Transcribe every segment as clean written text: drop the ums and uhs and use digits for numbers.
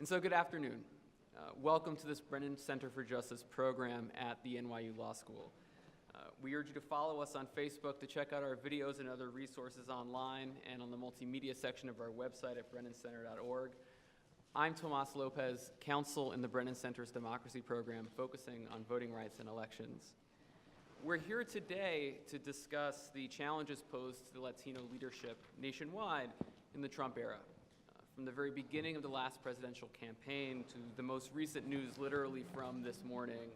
And so good afternoon. Welcome to this Brennan Center for Justice program at the NYU Law School. We urge you to follow us on Facebook, to check out our videos and other resources online and on the multimedia section of our website at brennancenter.org. I'm Tomas Lopez, counsel in the Brennan Center's Democracy program, focusing on voting rights and elections. We're here today to discuss the challenges posed to the Latino leadership nationwide in the Trump era. From the very beginning of the last presidential campaign to the most recent news literally from this morning,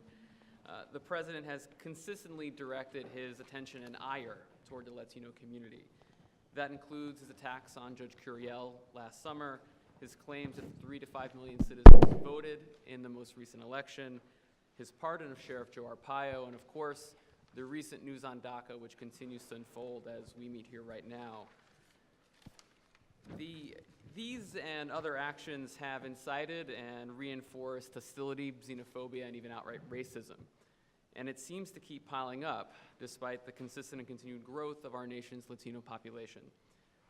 the president has consistently directed his attention and ire toward the Latino community. That includes his attacks on Judge Curiel last summer, his claims that 3 to 5 million citizens voted in the most recent election, his pardon of Sheriff Joe Arpaio, and of course, the recent news on DACA, which continues to unfold as we meet here right now. These and other actions have incited and reinforced hostility, xenophobia, and even outright racism. And it seems to keep piling up despite the consistent and continued growth of our nation's Latino population.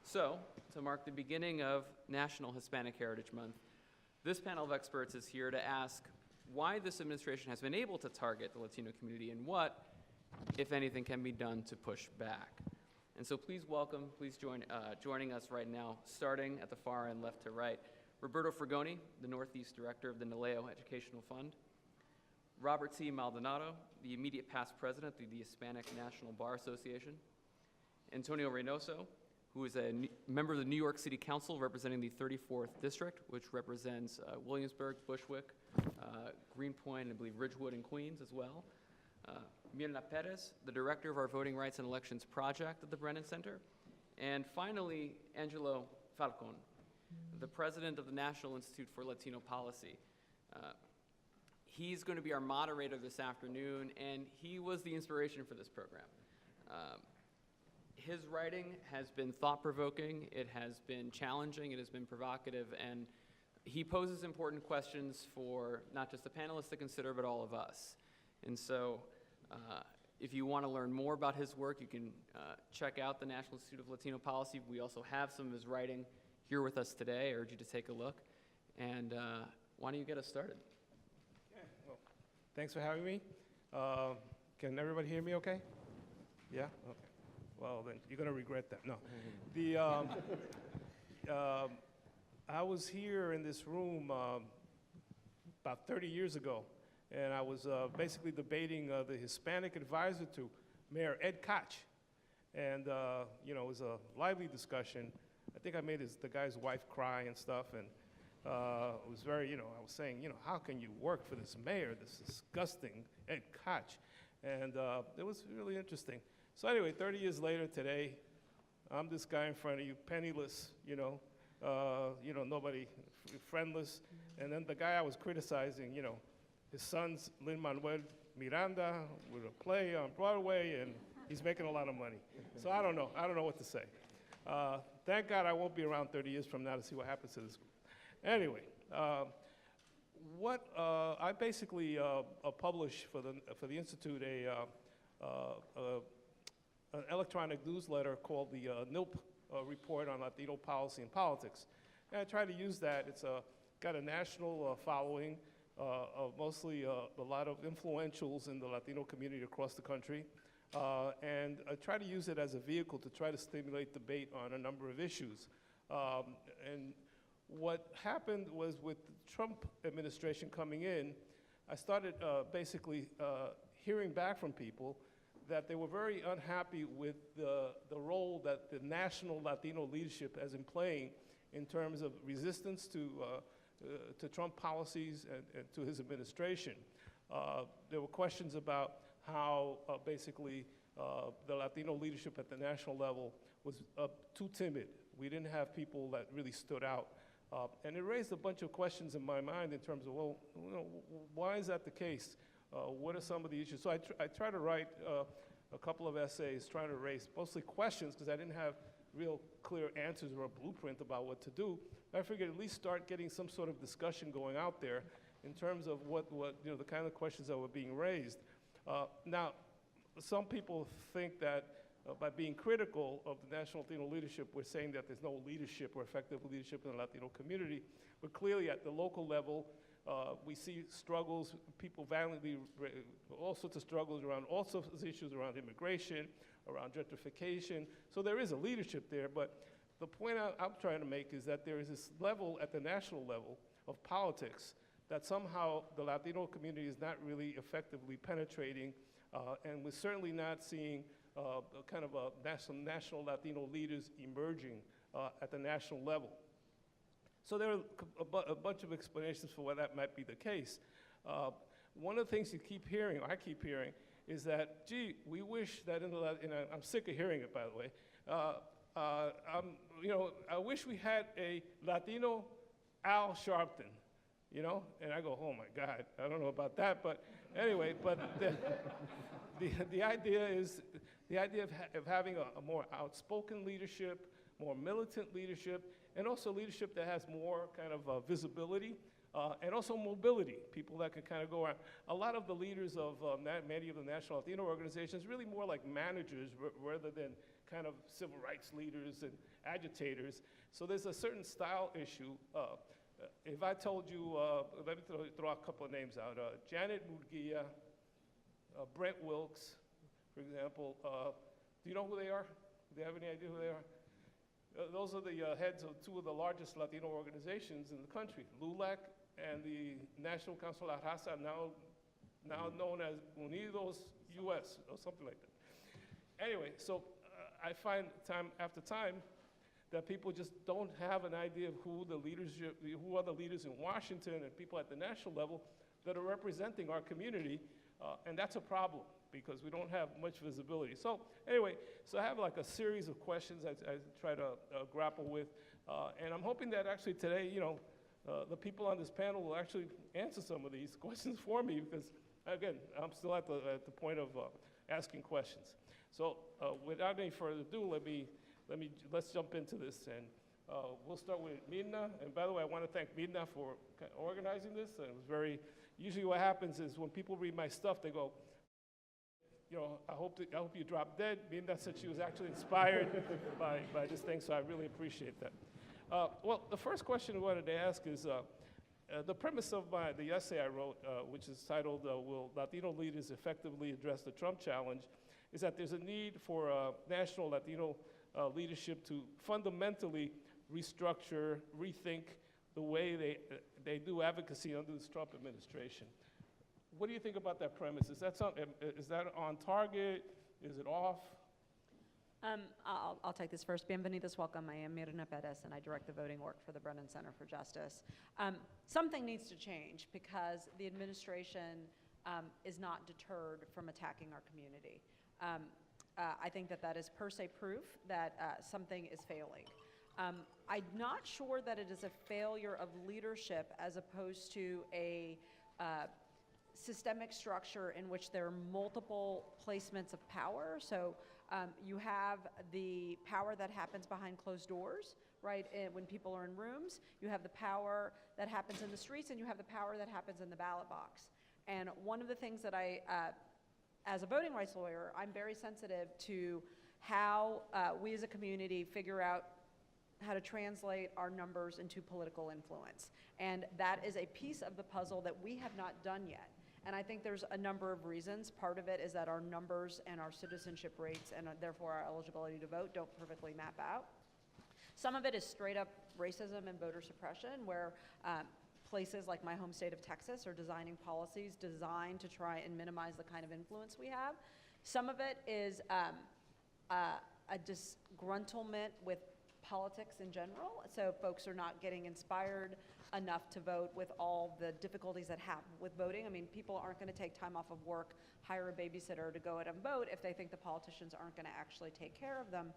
So, to mark the beginning of National Hispanic Heritage Month, this panel of experts is here to ask why this administration has been able to target the Latino community and what, if anything, can be done to push back. And so please joining us right now, starting at the far end, left to right, Roberto Frugone, the Northeast Director of the NALEO Educational Fund, Robert C. Maldonado, the immediate past president of the Hispanic National Bar Association, Antonio Reynoso, who is a member of the New York City Council representing the 34th District, which represents Williamsburg, Bushwick, Greenpoint, and I believe Ridgewood and Queens as well. Myrna Pérez, the director of our Voting Rights and Elections Project at the Brennan Center. And finally, Angelo Falcón, the president of the National Institute for Latino Policy. He's going to be our moderator this afternoon, and he was the inspiration for this program. His writing has been thought-provoking, it has been challenging, it has been provocative, and he poses important questions for not just the panelists to consider, but all of us. And so, if you want to learn more about his work, you can check out the National Institute of Latino Policy. We also have some of his writing here with us today. I urge you to take a look. And why don't you get us started? Yeah, well, thanks for having me. Can everybody hear me okay? Yeah? Okay. Well, then you're going to regret that. No. I was here in this room about 30 years ago. And I was basically debating the Hispanic advisor to Mayor Ed Koch. And, it was a lively discussion. I think I made the guy's wife cry and stuff. And it was very, I was saying, how can you work for this mayor, this disgusting Ed Koch? And it was really interesting. So anyway, 30 years later today, I'm this guy in front of you, penniless, nobody, friendless. And then the guy I was criticizing, his son's Lin-Manuel Miranda with a play on Broadway, and he's making a lot of money. So I don't know what to say. Thank God I won't be around 30 years from now to see what happens to this group. Anyway, I basically published for the Institute an electronic newsletter called the NILP Report on Latino Policy and Politics. And I try to use that. It's got a national following. Of mostly a lot of influentials in the Latino community across the country, and I try to use it as a vehicle to try to stimulate debate on a number of issues. And what happened was with the Trump administration coming in, I started basically hearing back from people that they were very unhappy with the role that the national Latino leadership has been playing in terms of resistance to Trump policies and to his administration. There were questions about how basically the Latino leadership at the national level was too timid. We didn't have people that really stood out. And it raised a bunch of questions in my mind in terms of, well, why is that the case? What are some of the issues? So I try to write a couple of essays trying to raise mostly questions because I didn't have real clear answers or a blueprint about what to do. I figured at least start getting some sort of discussion going out there in terms of what the kind of questions that were being raised. Now, some people think that by being critical of the national Latino leadership, we're saying that there's no leadership or effective leadership in the Latino community. But clearly at the local level, we see struggles, people violently, all sorts of struggles around all sorts of issues around immigration, around gentrification. So there is a leadership there, but the point I'm trying to make is that there is this level at the national level of politics that somehow the Latino community is not really effectively penetrating, and we're certainly not seeing kind of a national Latino leaders emerging at the national level. So there are a bunch of explanations for why that might be the case. One of the things you keep hearing, or I keep hearing, is that, gee, we wish that I'm sick of hearing it, by the way. I wish we had a Latino Al Sharpton, you know? And I go, oh my God, I don't know about that, but anyway, but the idea of having a more outspoken leadership, more militant leadership, and also leadership that has more kind of visibility, and also mobility, people that can kind of go around. A lot of the leaders of many of the national Latino organizations really more like managers rather than kind of civil rights leaders and agitators. So there's a certain style issue. If I told you, let me throw a couple of names out. Janet Murguia, Brent Wilkes, for example. Do you know who they are? Do you have any idea who they are? Those are the heads of two of the largest Latino organizations in the country, LULAC and the National Council of Raza, now known as Unidos US, or something like that. Anyway, so I find time after time that people just don't have an idea of who are the leaders in Washington and people at the national level that are representing our community, and that's a problem, because we don't have much visibility. So anyway, so I have like a series of questions I try to grapple with, and I'm hoping that actually today, the people on this panel will actually answer some of these questions for me, because again, I'm still at the point of asking questions. So without any further ado, let's jump into this, and we'll start with Myrna. And by the way, I want to thank Myrna for organizing this. It was usually what happens is when people read my stuff, they go, I hope you drop dead. Myrna said she was actually inspired by this thing, so I really appreciate that. Well, the first question I wanted to ask is, the premise of the essay I wrote, which is titled, Will Latino Leaders Effectively Address the Trump Challenge, is that there's a need for national Latino leadership to fundamentally restructure, rethink the way they do advocacy under this Trump administration. What do you think about that premise? Is that on target? Is it off? I'll take this first. Bhim Benitez, welcome. I am Myrna Pérez, and I direct the voting work for the Brennan Center for Justice. Something needs to change because the administration is not deterred from attacking our community. I think that is per se proof that something is failing. I'm not sure that it is a failure of leadership as opposed to a systemic structure in which there are multiple placements of power. So you have the power that happens behind closed doors, right, when people are in rooms. You have the power that happens in the streets, and you have the power that happens in the ballot box. And one of the things that as a voting rights lawyer, I'm very sensitive to how we as a community figure out how to translate our numbers into political influence. And that is a piece of the puzzle that we have not done yet. And I think there's a number of reasons. Part of it is that our numbers and our citizenship rates and therefore our eligibility to vote don't perfectly map out. Some of it is straight up racism and voter suppression, where places like my home state of Texas are designing policies designed to try and minimize the kind of influence we have. Some of it is a disgruntlement with politics in general. So folks are not getting inspired enough to vote with all the difficulties that happen with voting. I mean, people aren't going to take time off of work, hire a babysitter to go out and vote if they think the politicians aren't going to actually take care of them.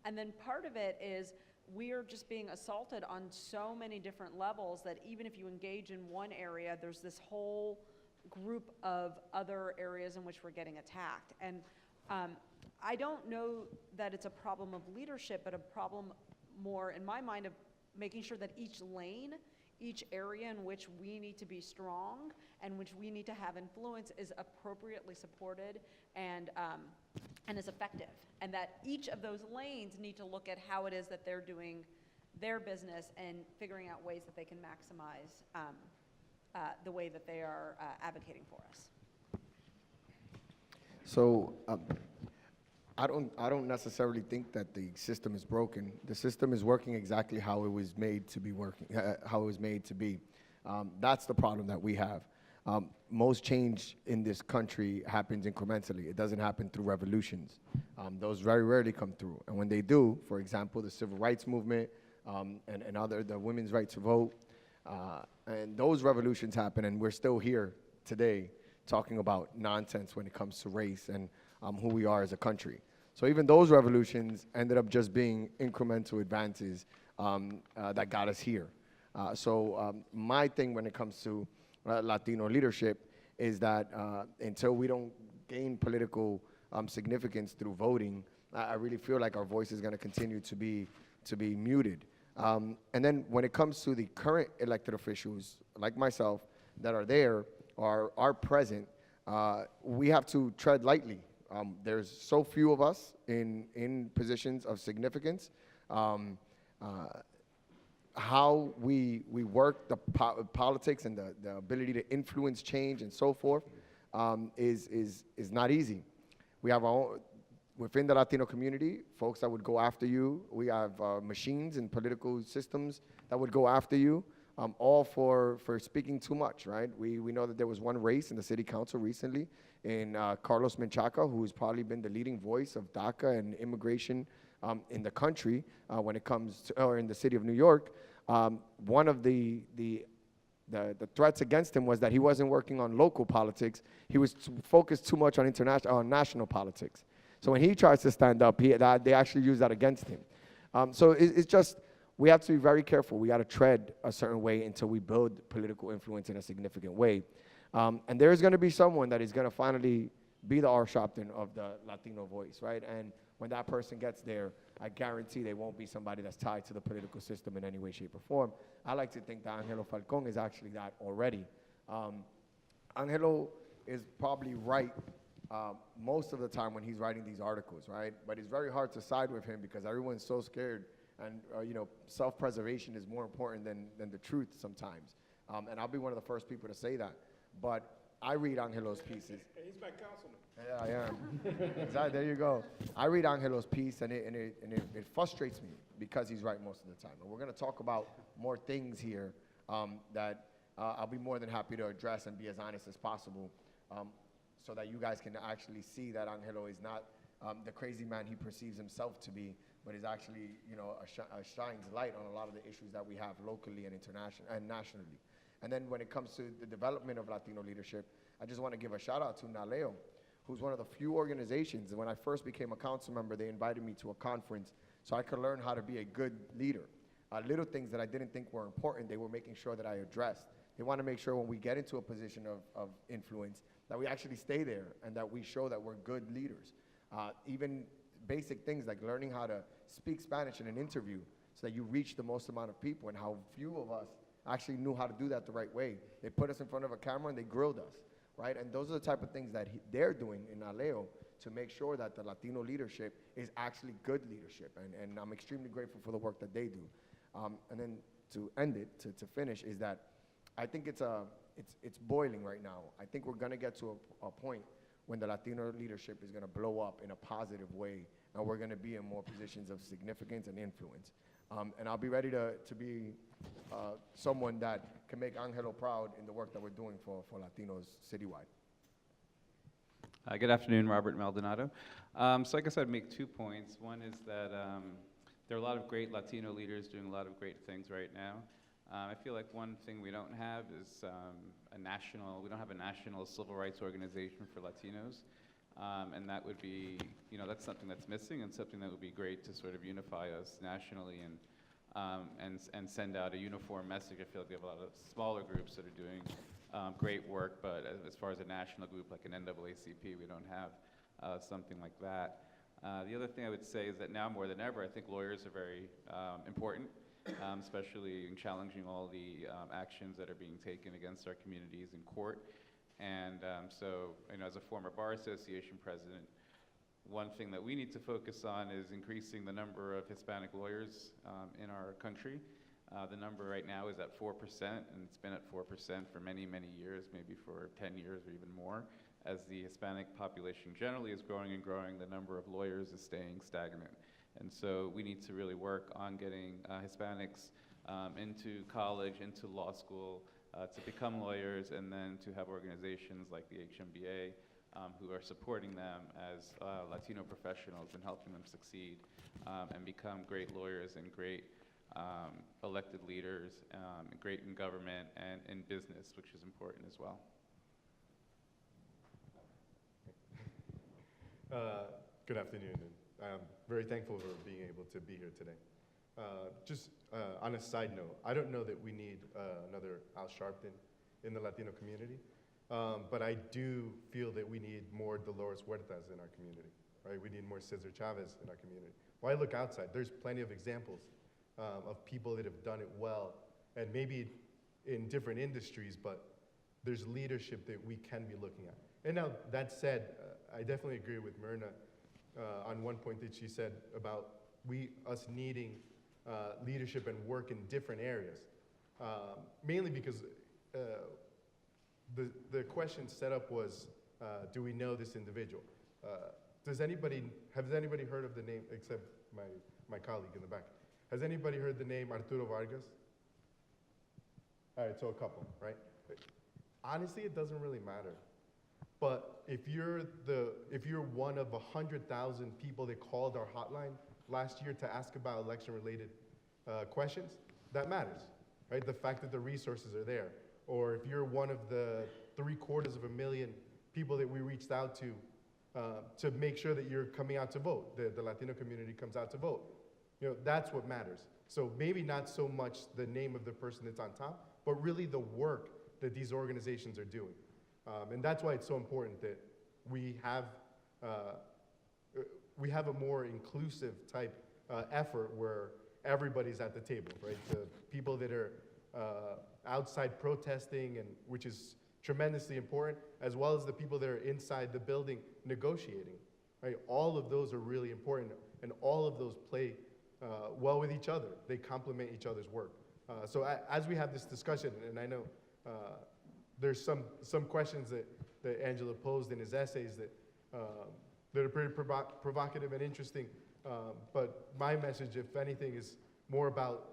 And then part of it is we are just being assaulted on so many different levels that even if you engage in one area, there's this whole group of other areas in which we're getting attacked. And I don't know that it's a problem of leadership, but a problem more, in my mind, of making sure that each lane each area in which we need to be strong and which we need to have influence is appropriately supported and is effective. And that each of those lanes need to look at how it is that they're doing their business and figuring out ways that they can maximize the way that they are advocating for us. So I don't necessarily think that the system is broken. The system is working exactly how it was made to be working, how it was made to be. That's the problem that we have. Most change in this country happens incrementally. It doesn't happen through revolutions. Those very rarely come through. And when they do, for example, the civil rights movement and the women's right to vote, and those revolutions happen, and we're still here today talking about nonsense when it comes to race and who we are as a country. So even those revolutions ended up just being incremental advances that got us here. So my thing when it comes to Latino leadership is that until we don't gain political significance through voting, I really feel like our voice is going to continue to be muted. And then when it comes to the current elected officials, like myself, that are there or are present, we have to tread lightly. There's so few of us in positions of significance. How we work the politics and the ability to influence change and so forth is not easy. We have our own, within the Latino community, folks that would go after you. We have machines and political systems that would go after you, all for speaking too much, right? We know that there was one race in the city council recently in Carlos Menchaca, who's probably been the leading voice of DACA and immigration in the country when it comes to, or in the city of New York. One of the threats against him was that he wasn't working on local politics. He was focused too much on national politics. So when he tries to stand up, they actually use that against him. So it's just, we have to be very careful. We got to tread a certain way until we build political influence in a significant way. And there's going to be someone that is going to finally be the R. Sharpton of the Latino voice, right? And when that person gets there, I guarantee they won't be somebody that's tied to the political system in any way, shape, or form. I like to think that Angelo Falcón is actually that already. Angelo is probably right most of the time when he's writing these articles, right? But it's very hard to side with him because everyone's so scared, and self-preservation is more important than the truth sometimes. And I'll be one of the first people to say that. But I read Angelo's pieces. And he's my councilman. Yeah, I am. Exactly, there you go. I read Angelo's piece, and it frustrates me because he's right most of the time. And we're going to talk about more things here that I'll be more than happy to address and be as honest as possible so that you guys can actually see that Angelo is not the crazy man he perceives himself to be, but is actually, shines light on a lot of the issues that we have locally and internationally and nationally. And then when it comes to the development of Latino leadership, I just want to give a shout out to NALEO, who's one of the few organizations. And when I first became a council member, they invited me to a conference so I could learn how to be a good leader. Little things that I didn't think were important, they were making sure that I addressed. They want to make sure when we get into a position of influence that we actually stay there and that we show that we're good leaders. Even basic things like learning how to speak Spanish in an interview so that you reach the most amount of people, and how few of us actually knew how to do that the right way. They put us in front of a camera and they grilled us, right? And those are the type of things that they're doing in NALEO to make sure that the Latino leadership is actually good leadership. And I'm extremely grateful for the work that they do. And then to end it, to finish, is that I think it's boiling right now. I think we're gonna get to a point when the Latino leadership is gonna blow up in a positive way, and we're gonna be in more positions of significance and influence. And I'll be ready to be someone that can make Angelo proud in the work that we're doing for Latinos citywide. Good afternoon, Robert Maldonado. So I guess I'd make 2 points. One is that there are a lot of great Latino leaders doing a lot of great things right now. I feel like one thing we don't have is we don't have a national civil rights organization for Latinos. And that would be, that's something that's missing, and something that would be great to sort of unify us nationally and send out a uniform message. I feel like we have a lot of smaller groups that are doing great work, but as far as a national group like an NAACP, we don't have something like that. The other thing I would say is that now more than ever, I think lawyers are very important. especially in challenging all the actions that are being taken against our communities in court. And so, as a former Bar Association president, one thing that we need to focus on is increasing the number of Hispanic lawyers in our country. The number right now is at 4%, and it's been at 4% for many, many years, maybe for 10 years or even more. As the Hispanic population generally is growing and growing, the number of lawyers is staying stagnant. And so we need to really work on getting Hispanics into college, into law school, to become lawyers, and then to have organizations like the HMBA who are supporting them as Latino professionals and helping them succeed and become great lawyers and great elected leaders, great in government and in business, which is important as well. Good afternoon, and I'm very thankful for being able to be here today. Just on a side note, I don't know that we need another Al Sharpton in the Latino community, but I do feel that we need more Dolores Huertas in our community, right? We need more Cesar Chavez in our community. When I look outside, there's plenty of examples of people that have done it well, and maybe in different industries, but there's leadership that we can be looking at. And now, that said, I definitely agree with Myrna on one point that she said about us needing leadership and work in different areas. Mainly because the question set up was, do we know this individual? Has anybody heard of the name, except my colleague in the back? Has anybody heard the name Arturo Vargas? All right, so a couple, right? Honestly, it doesn't really matter. But if you're one of 100,000 people that called our hotline last year to ask about election-related questions, that matters, right? The fact that the resources are there. Or if you're one of the 750,000 people that we reached out to make sure that you're coming out to vote, the Latino community comes out to vote. That's what matters. So maybe not so much the name of the person that's on top, but really the work that these organizations are doing. And that's why it's so important that we have a more inclusive type effort where everybody's at the table, right? The people that are outside protesting, and which is tremendously important, as well as the people that are inside the building negotiating, right? All of those are really important, and all of those play well with each other. They complement each other's work. So as we have this discussion, and I know there's some questions that Angelo posed in his essays that are pretty provocative and interesting, but my message, if anything, is more about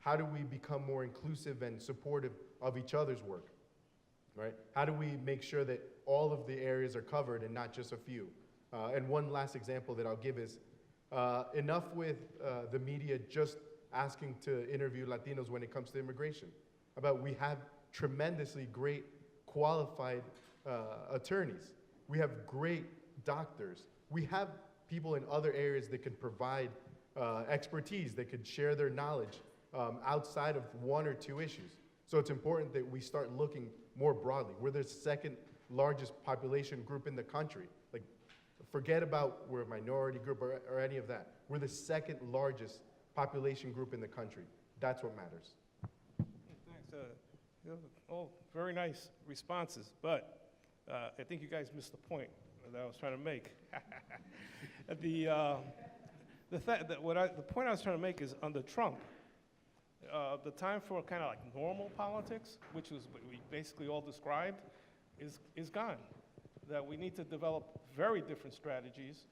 how do we become more inclusive and supportive of each other's work, right? How do we make sure that all of the areas are covered and not just a few? And one last example that I'll give is enough with the media just asking to interview Latinos when it comes to immigration. We have tremendously great qualified attorneys. We have great doctors. We have people in other areas that could provide expertise, that could share their knowledge outside of one or two issues. So it's important that we start looking more broadly. We're the second largest population group in the country. Like, forget about we're a minority group or any of that. We're the second largest population group in the country. That's what matters. Thanks. All very nice responses, but I think you guys missed the point that I was trying to make. The point I was trying to make is under Trump, the time for kind of like normal politics, which was what we basically all described, is gone. That we need to develop very different strategies,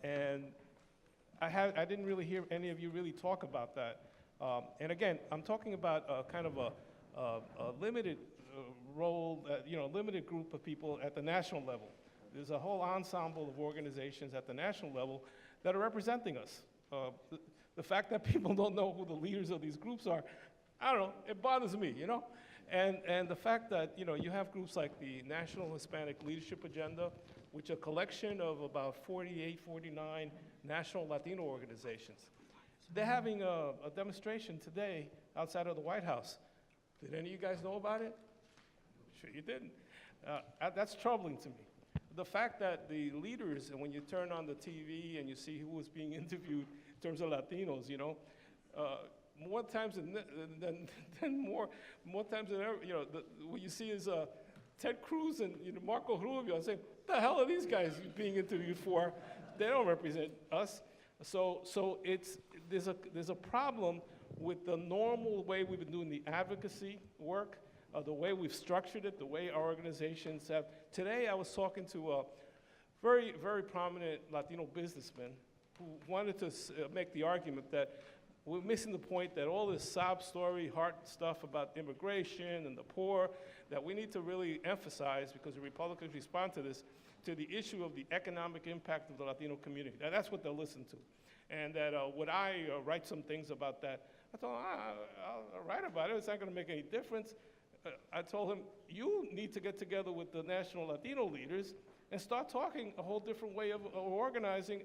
and I didn't really hear any of you really talk about that. And again, I'm talking about kind of a limited role, limited group of people at the national level. There's a whole ensemble of organizations at the national level that are representing us. The fact that people don't know who the leaders of these groups are, I don't know, it bothers me, And the fact that, you have groups like the National Hispanic Leadership Agenda, which are a collection of about 48, 49 national Latino organizations. They're having a demonstration today outside of the White House. Did any of you guys know about it? Sure you didn't. That's troubling to me. The fact that the leaders, and when you turn on the TV and you see who was being interviewed in terms of Latinos, more times than more times than ever. You know, what you see is Ted Cruz and Marco Rubio saying, "What the hell are these guys being interviewed for? They don't represent us." So there's a problem with the normal way we've been doing the advocacy work, the way we've structured it, the way our organizations have. Today I was talking to a very, very prominent Latino businessman who wanted to make the argument that we're missing the point that all this sob story, heart stuff about immigration and the poor, that we need to really emphasize, because the Republicans respond to this, to the issue of the economic impact of the Latino community. Now, that's what they'll listen to. And that would I write some things about that? I told him, I'll write about it. It's not going to make any difference. I told him, you need to get together with the national Latino leaders and start talking a whole different way of organizing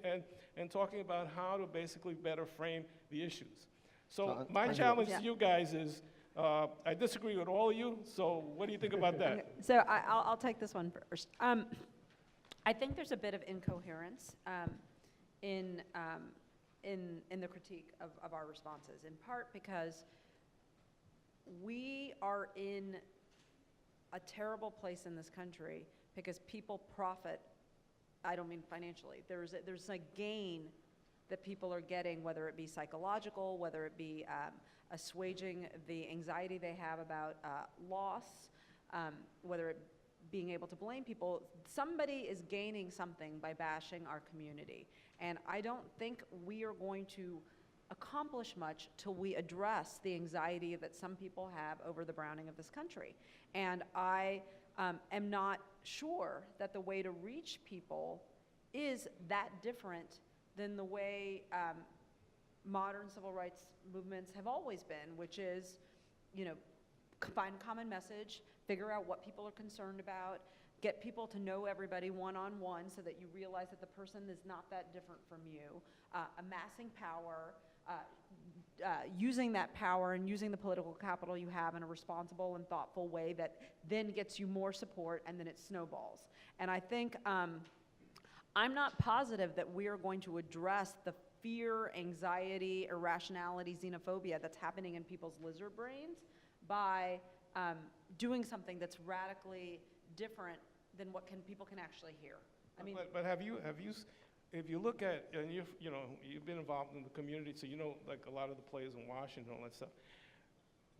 and talking about how to basically better frame the issues. So my challenge to you guys is, I disagree with all of you, so what do you think about that? Okay, so I'll take this one first. I think there's a bit of incoherence in the critique of our responses, in part because we are in a terrible place in this country because people profit. I don't mean financially. There's a gain that people are getting, whether it be psychological, whether it be assuaging the anxiety they have about loss, whether it being able to blame people. Somebody is gaining something by bashing our community. And I don't think we are going to accomplish much till we address the anxiety that some people have over the browning of this country. And I am not sure that the way to reach people is that different than the way modern civil rights movements have always been, which is, find a common message, figure out what people are concerned about, get people to know everybody one-on-one so that you realize that the person is not that different from you, amassing power, using that power and using the political capital you have in a responsible and thoughtful way that then gets you more support, and then it snowballs. And I think I'm not positive that we are going to address the fear, anxiety, irrationality, xenophobia that's happening in people's lizard brains by doing something that's radically different than what people can actually hear. I mean, but have you if you look at, and you've been involved in the community, so like a lot of the players in Washington and all that stuff.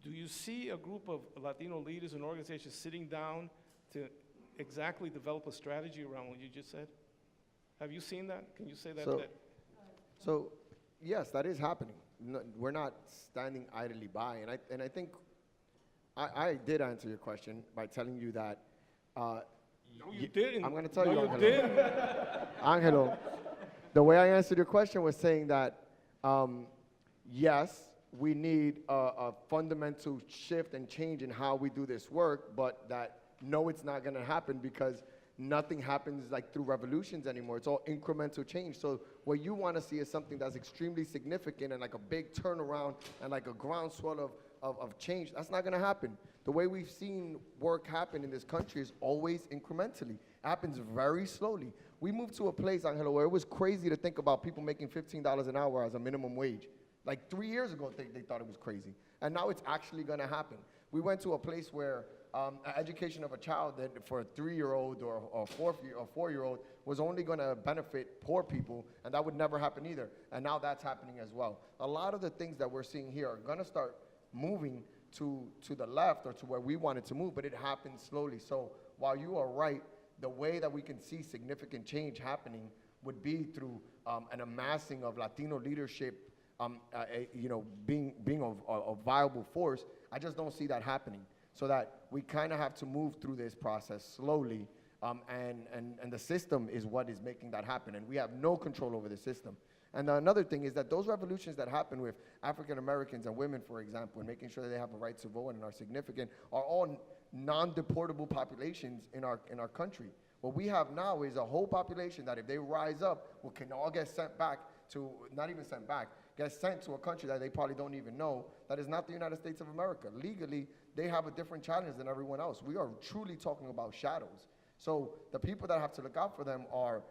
Do you see a group of Latino leaders and organizations sitting down to exactly develop a strategy around what you just said? Have you seen that? Can you say that? So yes, that is happening. No, we're not standing idly by, and I think I did answer your question by telling you that. No, you didn't. I'm going to tell no, you, you Angelo. didn't. Angelo, the way I answered your question was saying that, yes, we need a fundamental shift and change in how we do this work, but that, no, it's not going to happen because nothing happens like through revolutions anymore. It's all incremental change. So what you want to see is something that's extremely significant and like a big turnaround and like a groundswell of change. That's not going to happen. The way we've seen work happen in this country is always incrementally. It happens very slowly. We moved to a place, Angelo, where it was crazy to think about people making $15 an hour as a minimum wage. Like 3 years ago, they thought it was crazy. And now it's actually going to happen. We went to a place where education of a child that for a 3-year-old or a 4-year-old was only going to benefit poor people, and that would never happen either. And now that's happening as well. A lot of the things that we're seeing here are going to start moving to the left or to where we want it to move, but it happens slowly. So while you are right, the way that we can see significant change happening would be through an amassing of Latino leadership, being a viable force. I just don't see that happening. So that we kind of have to move through this process slowly, and the system is what is making that happen, and we have no control over the system. And another thing is that those revolutions that happen with African Americans and women, for example, and making sure that they have a right to vote and are significant, are all non-deportable populations in our country. What we have now is a whole population that if they rise up, can all get sent back to, not even sent back, get sent to a country that they probably don't even know, that is not the United States of America. Legally, they have a different challenge than everyone else. We are truly talking about shadows. So the people that have to look out for them are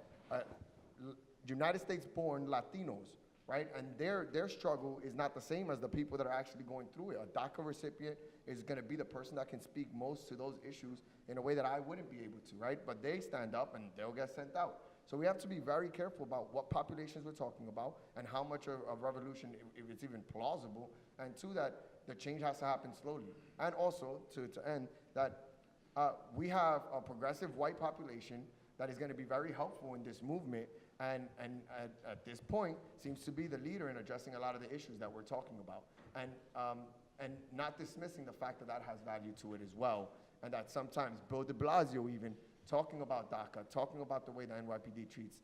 United States-born Latinos right? And their struggle is not the same as the people that are actually going through it. A DACA recipient is going to be the person that can speak most to those issues in a way that I wouldn't be able to, right? But they stand up and they'll get sent out. So we have to be very careful about what populations we're talking about and how much of revolution, if it's even plausible, and two, that the change has to happen slowly. And also, to end, that we have a progressive white population that is going to be very helpful in this movement, and at this point seems to be the leader in addressing a lot of the issues that we're talking about, and not dismissing the fact that that has value to it as well, and that sometimes Bill de Blasio even talking about DACA, talking about the way the NYPD treats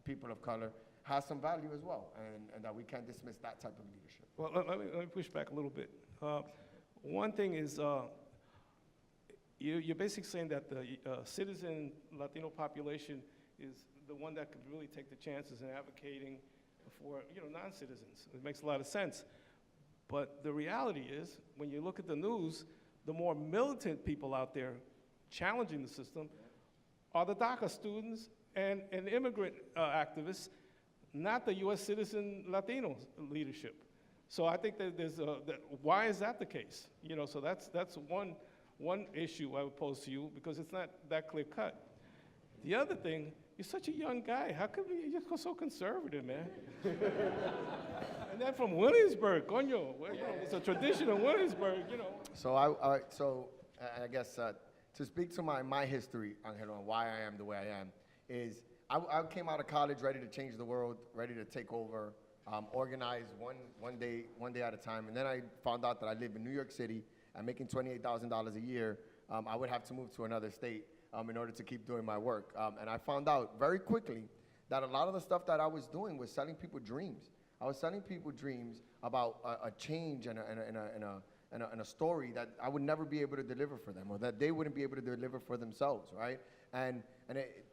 people of color has some value as well, and that we can't dismiss that type of leadership. Well, let me push back a little bit. One thing is, you're basically saying that the citizen Latino population is the one that could really take the chances in advocating for, non-citizens. It makes a lot of sense. But the reality is, when you look at the news, the more militant people out there challenging the system are the DACA students and immigrant activists, not the U.S. citizen Latino leadership. So I think that why is that the case? So that's one issue I would pose to you, because it's not that clear cut. The other thing, you're such a young guy. How come you're so conservative, man? And then from Williamsburg, coño, it's a tradition in Williamsburg, So I guess to speak to my history, Angelo, and why I am the way I am, is I came out of college ready to change the world, ready to take over, organize one day at a time. And then I found out that I live in New York City. I'm making $28,000 a year. I would have to move to another state in order to keep doing my work. And I found out very quickly that a lot of the stuff that I was doing was selling people dreams. I was selling people dreams about a change and a story that I would never be able to deliver for them, or that they wouldn't be able to deliver for themselves, right? And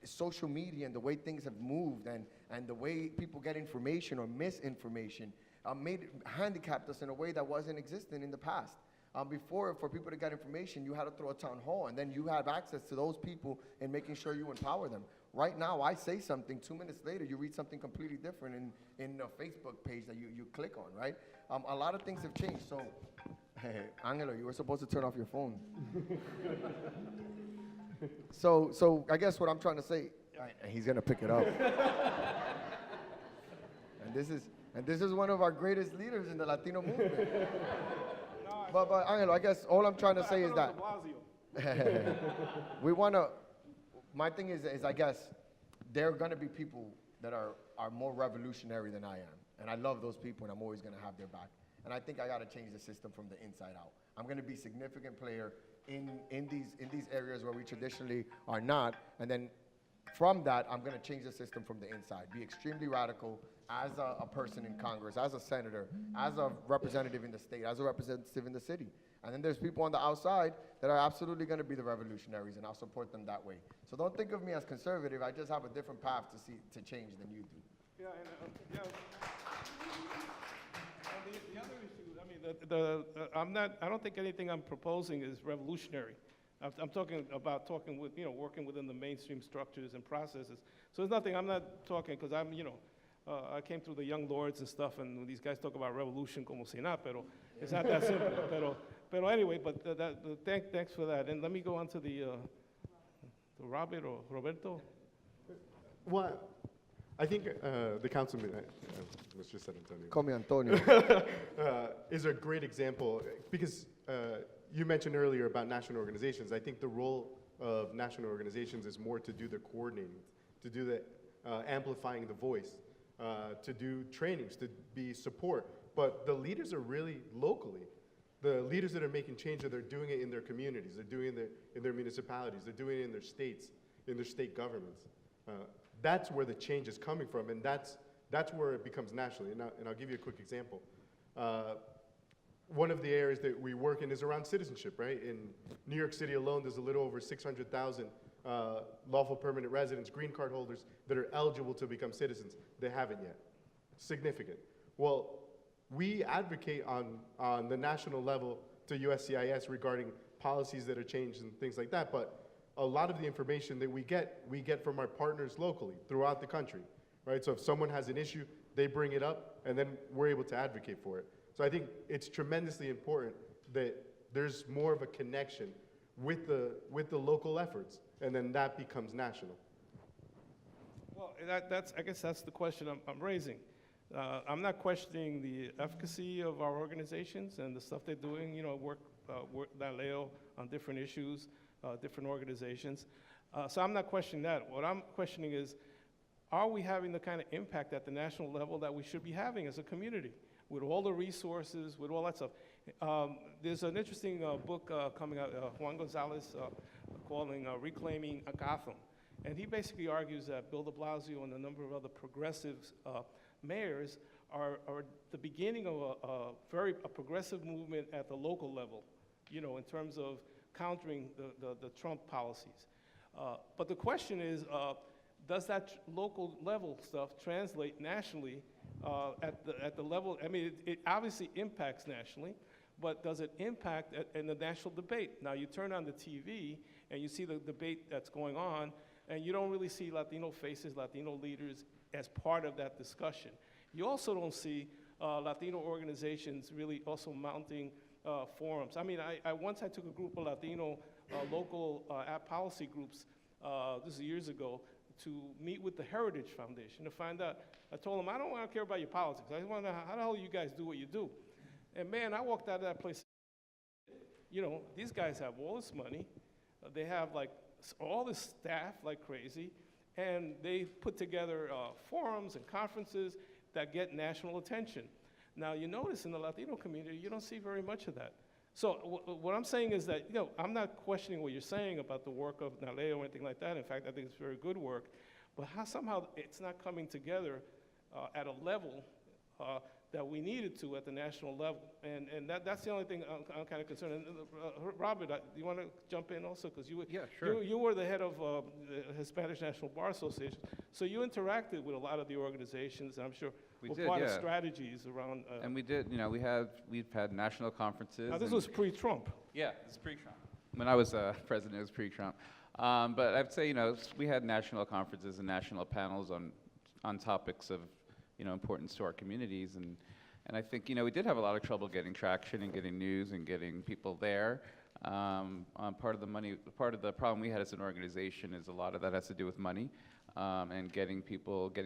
social media and the way things have moved and the way people get information or misinformation handicapped us in a way that wasn't existent in the past. Before, for people to get information, you had to throw a town hall, and then you have access to those people and making sure you empower them. Right now, I say something, 2 minutes later, you read something completely different in a Facebook page that you click on, right? A lot of things have changed. So, hey, Angelo, you were supposed to turn off your phone. So I guess what I'm trying to say, he's gonna pick it up. and this is one of our greatest leaders in the Latino movement. But Angelo, I guess all I'm trying to say is that we want to. My thing is I guess there are going to be people that are more revolutionary than I am, and I love those people, and I'm always going to have their back. And I think I got to change the system from the inside out. I'm going to be a significant player in these areas where we traditionally are not, and then from that, I'm going to change the system from the inside. Be extremely radical as a person in Congress, as a senator, as a representative in the state, as a representative in the city. And then there's people on the outside that are absolutely going to be the revolutionaries, and I'll support them that way. So don't think of me as conservative. I just have a different path to change than you do. Yeah, and the other issue, I mean, I don't think anything I'm proposing is revolutionary. I'm talking about with, working within the mainstream structures and processes. So it's nothing, I'm not talking, because I'm, I came through the Young Lords and stuff, and these guys talk about revolution como si nada, pero it's not that simple. Pero anyway, but thanks for that. And let me go on to the Robert or Roberto. Well, I think the councilman, let's just say Antonio. Call me Antonio. Is a great example, because you mentioned earlier about national organizations. I think the role of national organizations is more to do the coordinating, to do the amplifying the voice, to do trainings, to be support. But the leaders are really locally. The leaders that are making change, they're doing it in their communities, they're doing it in their municipalities, they're doing it in their states, in their state governments. That's where the change is coming from, and that's where it becomes nationally. And I'll give you a quick example. One of the areas that we work in is around citizenship, right? In New York City alone, there's a little over 600,000 lawful permanent residents, green card holders, that are eligible to become citizens. They haven't yet. Significant. Well, we advocate on the national level to USCIS regarding policies that are changed and things like that, but a lot of the information that we get from our partners locally throughout the country, right? So if someone has an issue, they bring it up, and then we're able to advocate for it. So I think it's tremendously important that there's more of a connection with the local efforts, and then that becomes national. Well, I guess that's the question I'm raising. I'm not questioning the efficacy of our organizations and the stuff they're doing, you know, work NALEO on different issues, different organizations. So I'm not questioning that. What I'm questioning is, are we having the kind of impact at the national level that we should be having as a community, with all the resources, with all that stuff? There's an interesting book coming out, Juan Gonzalez, calling Reclaiming Gotham. And he basically argues that Bill de Blasio and a number of other progressive mayors are the beginning of a progressive movement at the local level, you know, in terms of countering the Trump policies. But the question is, does that local level stuff translate nationally at the level? I mean, it obviously impacts nationally, but does it impact in the national debate? Now, you turn on the TV and you see the debate that's going on, and you don't really see Latino faces, Latino leaders as part of that discussion. You also don't see Latino organizations really also mounting forums. I mean, once I took a group of Latino local policy groups, this is years ago, to meet with the Heritage Foundation to find out. I told them, I don't want to care about your politics. I just want to know how the hell you guys do what you do. And man, I walked out of that place, you know, these guys have all this money. They have like all this staff like crazy, and they put together forums and conferences that get national attention. Now, you notice in the Latino community, you don't see very much of that. So what I'm saying is that, you know, I'm not questioning what you're saying about the work of NALEO or anything like that. In fact, I think it's very good work. But how somehow it's not coming together at a level that we needed to at the national level. And that's the only thing I'm kind of concerned. And, Robert, do you want to jump in also? Because you were the head of the Hispanic National Bar Association. So you interacted with a lot of the organizations, and I'm sure were part of strategies around. And we did, you know, we've had national conferences. Now, this was pre-Trump. Yeah, it's pre-Trump. When I was president, it was pre-Trump. But I'd say, you know, we had national conferences and national panels on topics of, you know, importance to our communities. And I think, you know, we did have a lot of trouble getting traction and getting news and getting people there. Part of the problem we had as an organization is a lot of that has to do with money. And getting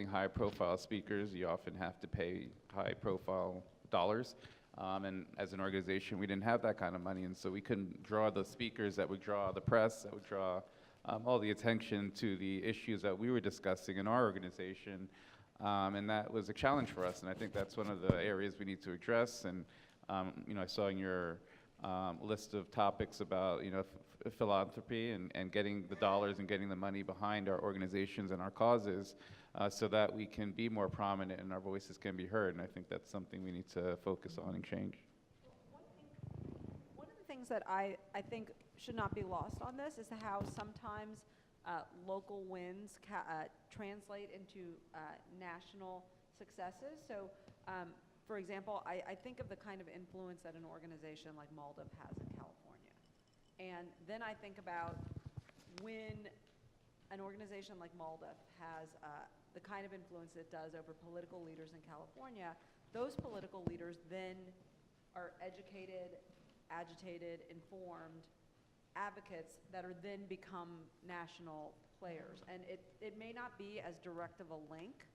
high profile speakers, you often have to pay high profile dollars. And as an organization, we didn't have that kind of money, and so we couldn't draw the speakers that would draw the press, that would draw all the attention to the issues that we were discussing in our organization. And that was a challenge for us, and I think that's one of the areas we need to address. And you know, I saw in your list of topics about, you know, philanthropy and getting the dollars and getting the money behind our organizations and our causes so that we can be more prominent and our voices can be heard. And I think that's something we need to focus on and change. One of the things that I think should not be lost on this is how sometimes local wins translate into national successes. So, for example, I think of the kind of influence that an organization like MALDF has in California. And then I think about when an organization like MALDF has the kind of influence it does over political leaders in California, those political leaders then are educated, agitated, informed advocates that are then become national players. And it may not be as direct of a link,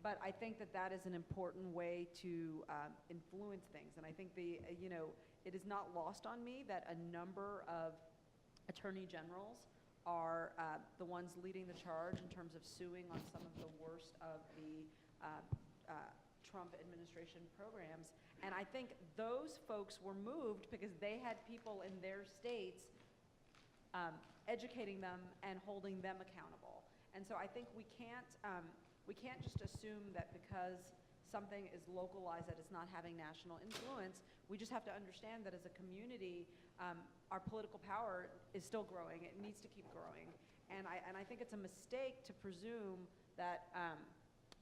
but I think that is an important way to influence things. And I think you know, it is not lost on me that a number of attorney generals are the ones leading the charge in terms of suing on some of the worst of the Trump administration programs. And I think those folks were moved because they had people in their states educating them and holding them accountable. And so I think we can't just assume that because something is localized that it's not having national influence. We just have to understand that as a community, our political power is still growing. It needs to keep growing. And I think it's a mistake to presume that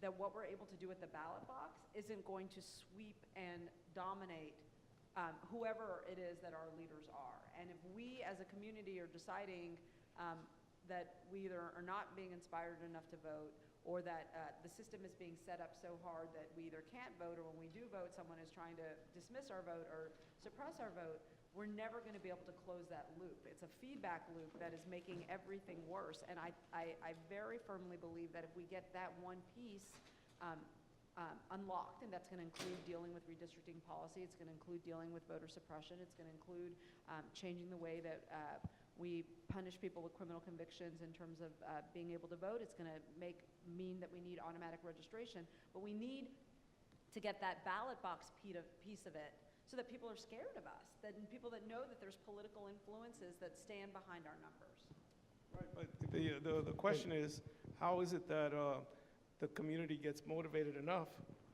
that what we're able to do at the ballot box isn't going to sweep and dominate whoever it is that our leaders are. And if we as a community are deciding that we either are not being inspired enough to vote, or that the system is being set up so hard that we either can't vote, or when we do vote, someone is trying to dismiss our vote or suppress our vote, we're never going to be able to close that loop. It's a feedback loop that is making everything worse. And I very firmly believe that if we get that one piece unlocked, and that's going to include dealing with redistricting policy, it's going to include dealing with voter suppression, it's going to include changing the way that we punish people with criminal convictions in terms of being able to vote. It's going to mean that we need automatic registration, but we need to get that ballot box piece of it so that people are scared of us, that people that know that there's political influences that stand behind our numbers. Right, but the question is, how is it that the community gets motivated enough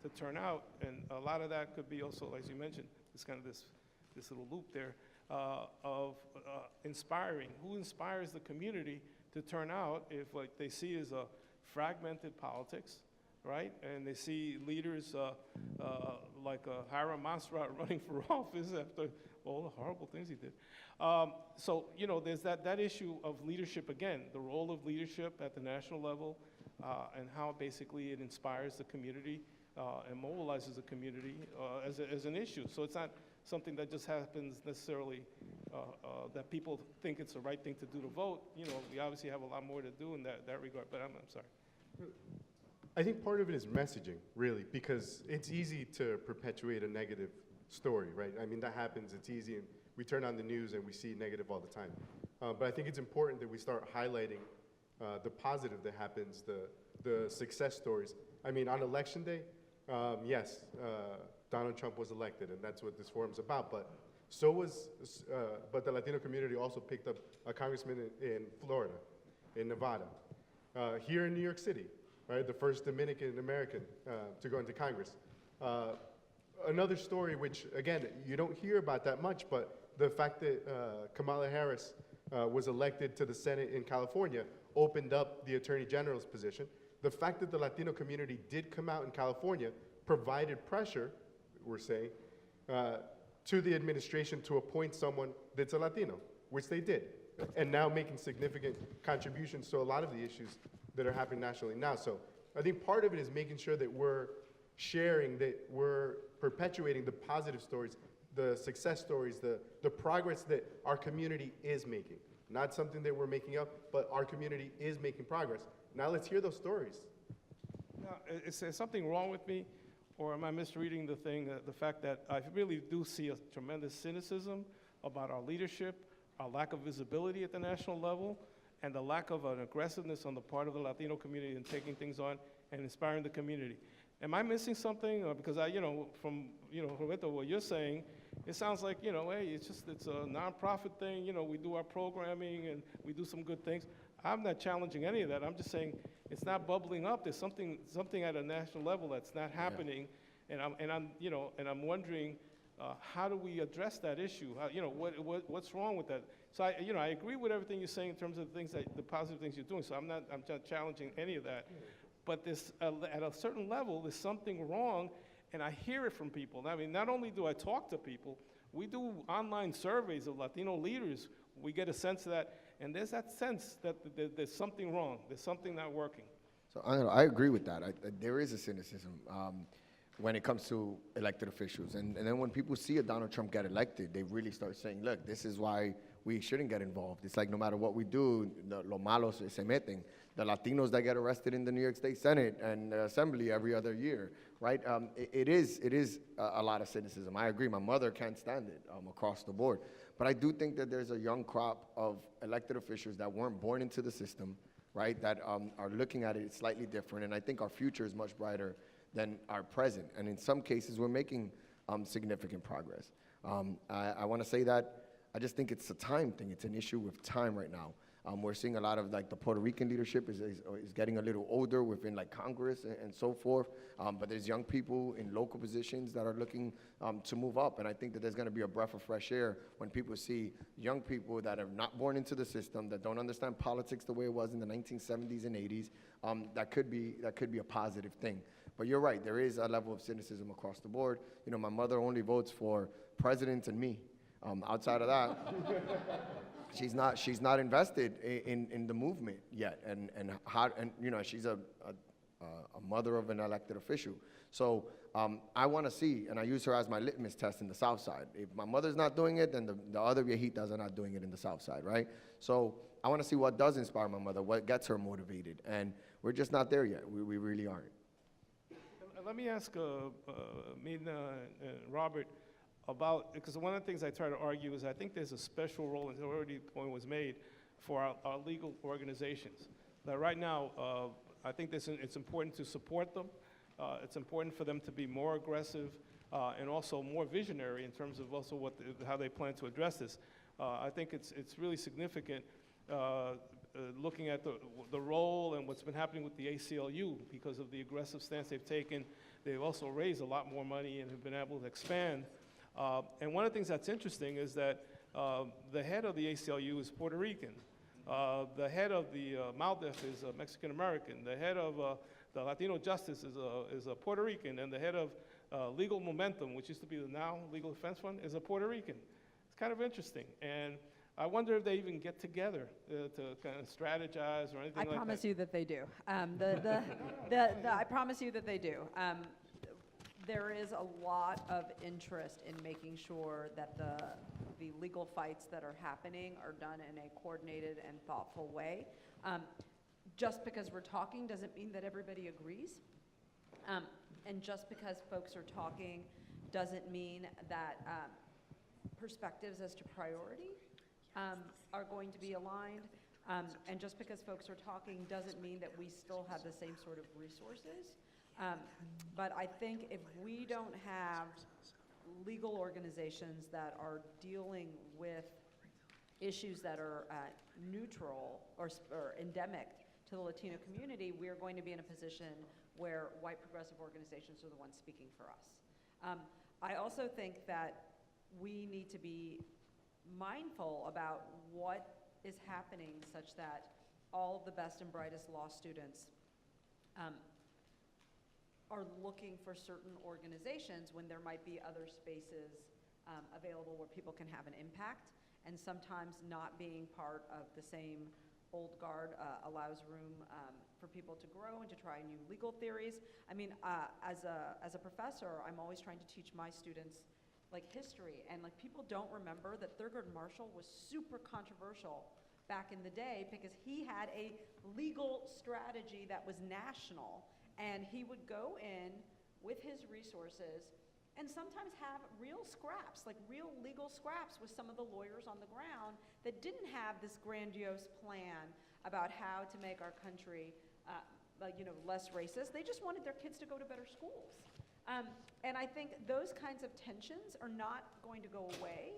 to turn out? And a lot of that could be also, as you mentioned, this little loop there of inspiring. Who inspires the community to turn out if what they see is a fragmented politics, right? And they see leaders like Hiram Masrat running for office after all the horrible things he did. So, you know, there's that issue of leadership again, the role of leadership at the national level, and how basically it inspires the community and mobilizes the community as an issue. So it's not something that just happens necessarily that people think it's the right thing to do to vote. You know, we obviously have a lot more to do in that regard, but I'm sorry. I think part of it is messaging, really, because it's easy to perpetuate a negative story, right? I mean, that happens, it's easy, and we turn on the news and we see negative all the time. But I think it's important that we start highlighting the positive that happens, the success stories. I mean, on election day, yes, Donald Trump was elected, and that's what this forum's about, but but the Latino community also picked up a congressman in Florida, in Nevada, here in New York City, right? The first Dominican American to go into Congress. Another story, which again, you don't hear about that much, but the fact that Kamala Harris was elected to the Senate in California opened up the Attorney General's position. The fact that the Latino community did come out in California provided pressure, we're saying, to the administration to appoint someone that's a Latino, which they did, and now making significant contributions to a lot of the issues that are happening nationally now. So I think part of it is making sure that we're sharing, that we're perpetuating the positive stories, the success stories, the progress that our community is making. Not something that we're making up, but our community is making progress. Now let's hear those stories. Now, is something wrong with me, or am I misreading the thing, the fact that I really do see a tremendous cynicism about our leadership, our lack of visibility at the national level, and the lack of an aggressiveness on the part of the Latino community in taking things on and inspiring the community? Am I missing something? Because from Roberto, what you're saying, it sounds like, hey, it's a nonprofit thing. We do our programming and we do some good things. I'm not challenging any of that. I'm just saying it's not bubbling up. There's something at a national level that's not happening, and I'm wondering how do we address that issue? What's wrong with that? So I agree with everything you're saying in terms of the positive things you're doing. So I'm not challenging any of that. But at a certain level, there's something wrong, and I hear it from people. I mean, not only do I talk to people, we do online surveys of Latino leaders. We get a sense of that, and there's that sense that there's something wrong. There's something not working. So I agree with that. There is a cynicism when it comes to elected officials. And then when people see a Donald Trump get elected, they really start saying, look, this is why we shouldn't get involved. It's like no matter what we do, lo malos se meten. The Latinos that get arrested in the New York State Senate and Assembly every other year, right? It is a lot of cynicism. I agree. My mother can't stand it across the board. But I do think that there's a young crop of elected officials that weren't born into the system, right, that are looking at it slightly different. And I think our future is much brighter than our present. And in some cases, we're making significant progress. I want to say that I just think it's a time thing. It's an issue with time right now. We're seeing a lot of the Puerto Rican leadership is getting a little older within Congress and so forth. But there's young people in local positions that are looking to move up. And I think that there's going to be a breath of fresh air when people see young people that are not born into the system, that don't understand politics the way it was in the 1970s and 80s. That could be a positive thing. But you're right. There is a level of cynicism across the board. My mother only votes for presidents and me. Outside of that, she's not invested in the movement yet, and she's a mother of an elected official. So I want to see, and I use her as my litmus test in the South Side. If my mother's not doing it, then the other viejitas are not doing it in the South Side, right? So I want to see what does inspire my mother, what gets her motivated, and we're just not there yet. We really aren't. Let me ask Myrna and Robert about, because one of the things I try to argue is I think there's a special role, and already the point was made, for our legal organizations. That right now, I think it's important to support them. It's important for them to be more aggressive and also more visionary in terms of also how they plan to address this. I think it's really significant looking at the role and what's been happening with the ACLU because of the aggressive stance they've taken. They've also raised a lot more money and have been able to expand. And one of the things that's interesting is that the head of the ACLU is Puerto Rican. The head of the MALDEF is Mexican-American. The head of the Latino Justice is a Puerto Rican. And the head of Legal Momentum, which used to be the now Legal Defense Fund, is a Puerto Rican. It's kind of interesting. And I wonder if they even get together to kind of strategize or anything like that. I promise you that they do. I promise you that they do. There is a lot of interest in making sure that the legal fights that are happening are done in a coordinated and thoughtful way. Just because we're talking doesn't mean that everybody agrees. And just because folks are talking doesn't mean that perspectives as to priority are going to be aligned. And just because folks are talking doesn't mean that we still have the same sort of resources. But I think if we don't have legal organizations that are dealing with issues that are neutral or endemic to the Latino community, we are going to be in a position where white progressive organizations are the ones speaking for us. I also think that we need to be mindful about what is happening such that all of the best and brightest law students are looking for certain organizations when there might be other spaces available where people can have an impact, and sometimes not being part of the same old guard allows room for people to grow and to try new legal theories. I mean, as a professor, I'm always trying to teach my students like history, and like people don't remember that Thurgood Marshall was super controversial back in the day because he had a legal strategy that was national, and he would go in with his resources and sometimes have real scraps, like real legal scraps with some of the lawyers on the ground that didn't have this grandiose plan about how to make our country less racist. They just wanted their kids to go to better schools. And I think those kinds of tensions are not going to go away,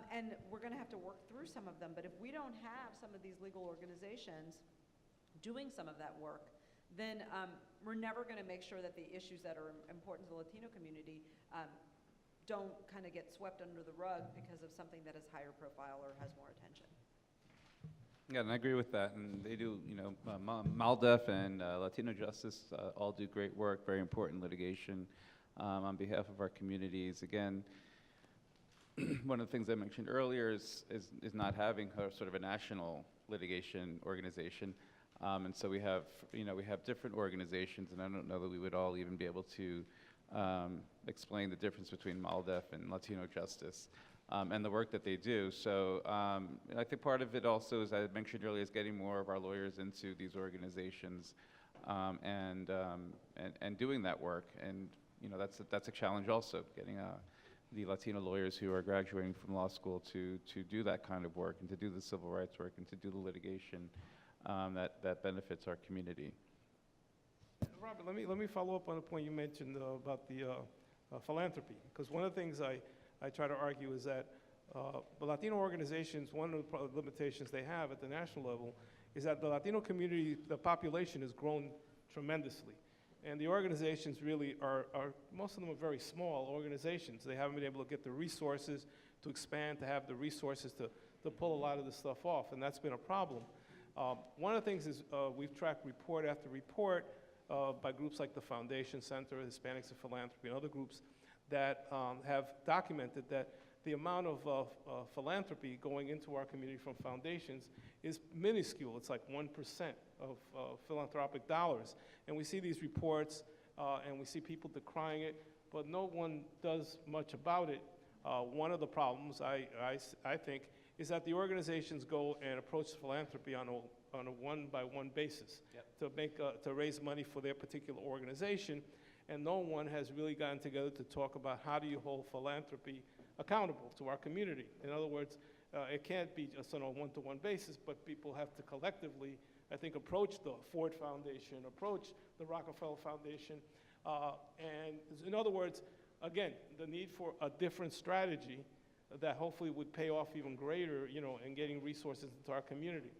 and we're going to have to work through some of them. But if we don't have some of these legal organizations doing some of that work, then we're never going to make sure that the issues that are important to the Latino community don't kind of get swept under the rug because of something that is higher profile or has more attention. Yeah, and I agree with that. And they do, MALDEF and Latino Justice all do great work, very important litigation on behalf of our communities. Again, one of the things I mentioned earlier is not having sort of a national litigation organization. And so we have different organizations, and I don't know that we would all even be able to explain the difference between MALDEF and Latino Justice. And the work that they do. So I think part of it also, as I mentioned earlier, is getting more of our lawyers into these organizations and doing that work. And that's a challenge also, getting the Latino lawyers who are graduating from law school to do that kind of work and to do the civil rights work and to do the litigation that benefits our community. Robert, let me follow up on the point you mentioned about the philanthropy, because one of the things I try to argue is that the Latino organizations, one of the limitations they have at the national level is that the Latino community, the population has grown tremendously. And the organizations really are most of them are very small organizations. They haven't been able to get the resources to expand, to have the resources to pull a lot of this stuff off, and that's been a problem. One of the things is we've tracked report after report by groups like the Foundation Center, Hispanics in Philanthropy, and other groups that have documented that the amount of philanthropy going into our community from foundations is minuscule. It's like 1% of philanthropic dollars. And we see these reports, and we see people decrying it, but no one does much about it. One of the problems, I think, is that the organizations go and approach philanthropy on a one-by-one basis to raise money for their particular organization, and no one has really gotten together to talk about how do you hold philanthropy accountable to our community. In other words, it can't be just on a one-to-one basis, but people have to collectively, I think, approach the Ford Foundation, approach the Rockefeller Foundation, and in other words, again, the need for a different strategy that hopefully would pay off even greater, in getting resources into our community.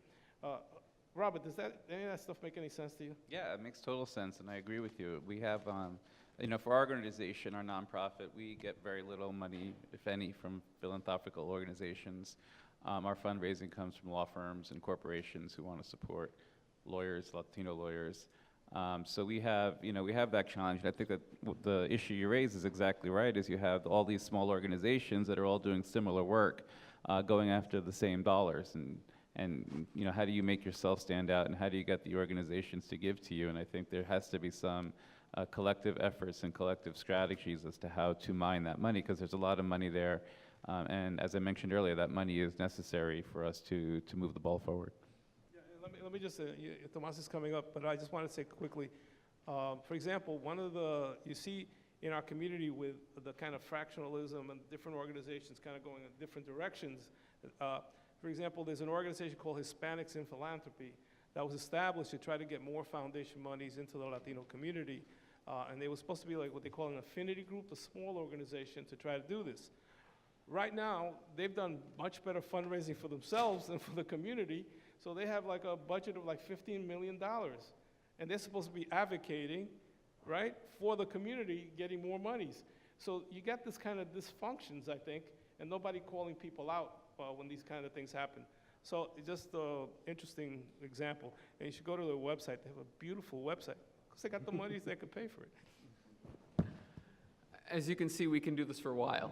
Robert, does any of that stuff make any sense to you? Yeah, it makes total sense, and I agree with you. We have, for our organization, our nonprofit, we get very little money, if any, from philanthropical organizations. Our fundraising comes from law firms and corporations who want to support lawyers, Latino lawyers. So we have that challenge. And I think that the issue you raise is exactly right, is you have all these small organizations that are all doing similar work, going after the same dollars. And how do you make yourself stand out, and how do you get the organizations to give to you? And I think there has to be some collective efforts and collective strategies as to how to mine that money, because there's a lot of money there. And as I mentioned earlier, that money is necessary for us to move the ball forward. Let me just say, Tomas is coming up, but I just want to say quickly, for example, you see in our community with the kind of fractionalism and different organizations kind of going in different directions. For example, there's an organization called Hispanics in Philanthropy that was established to try to get more foundation monies into the Latino community. And they were supposed to be like what they call an affinity group, a small organization to try to do this. Right now, they've done much better fundraising for themselves than for the community. So they have like a budget of like $15 million. And they're supposed to be advocating, right, for the community getting more monies. So you get this kind of dysfunctions, I think, and nobody calling people out when these kind of things happen. So it's just an interesting example. And you should go to their website. They have a beautiful website because they got the monies they could pay for it. As you can see, we can do this for a while.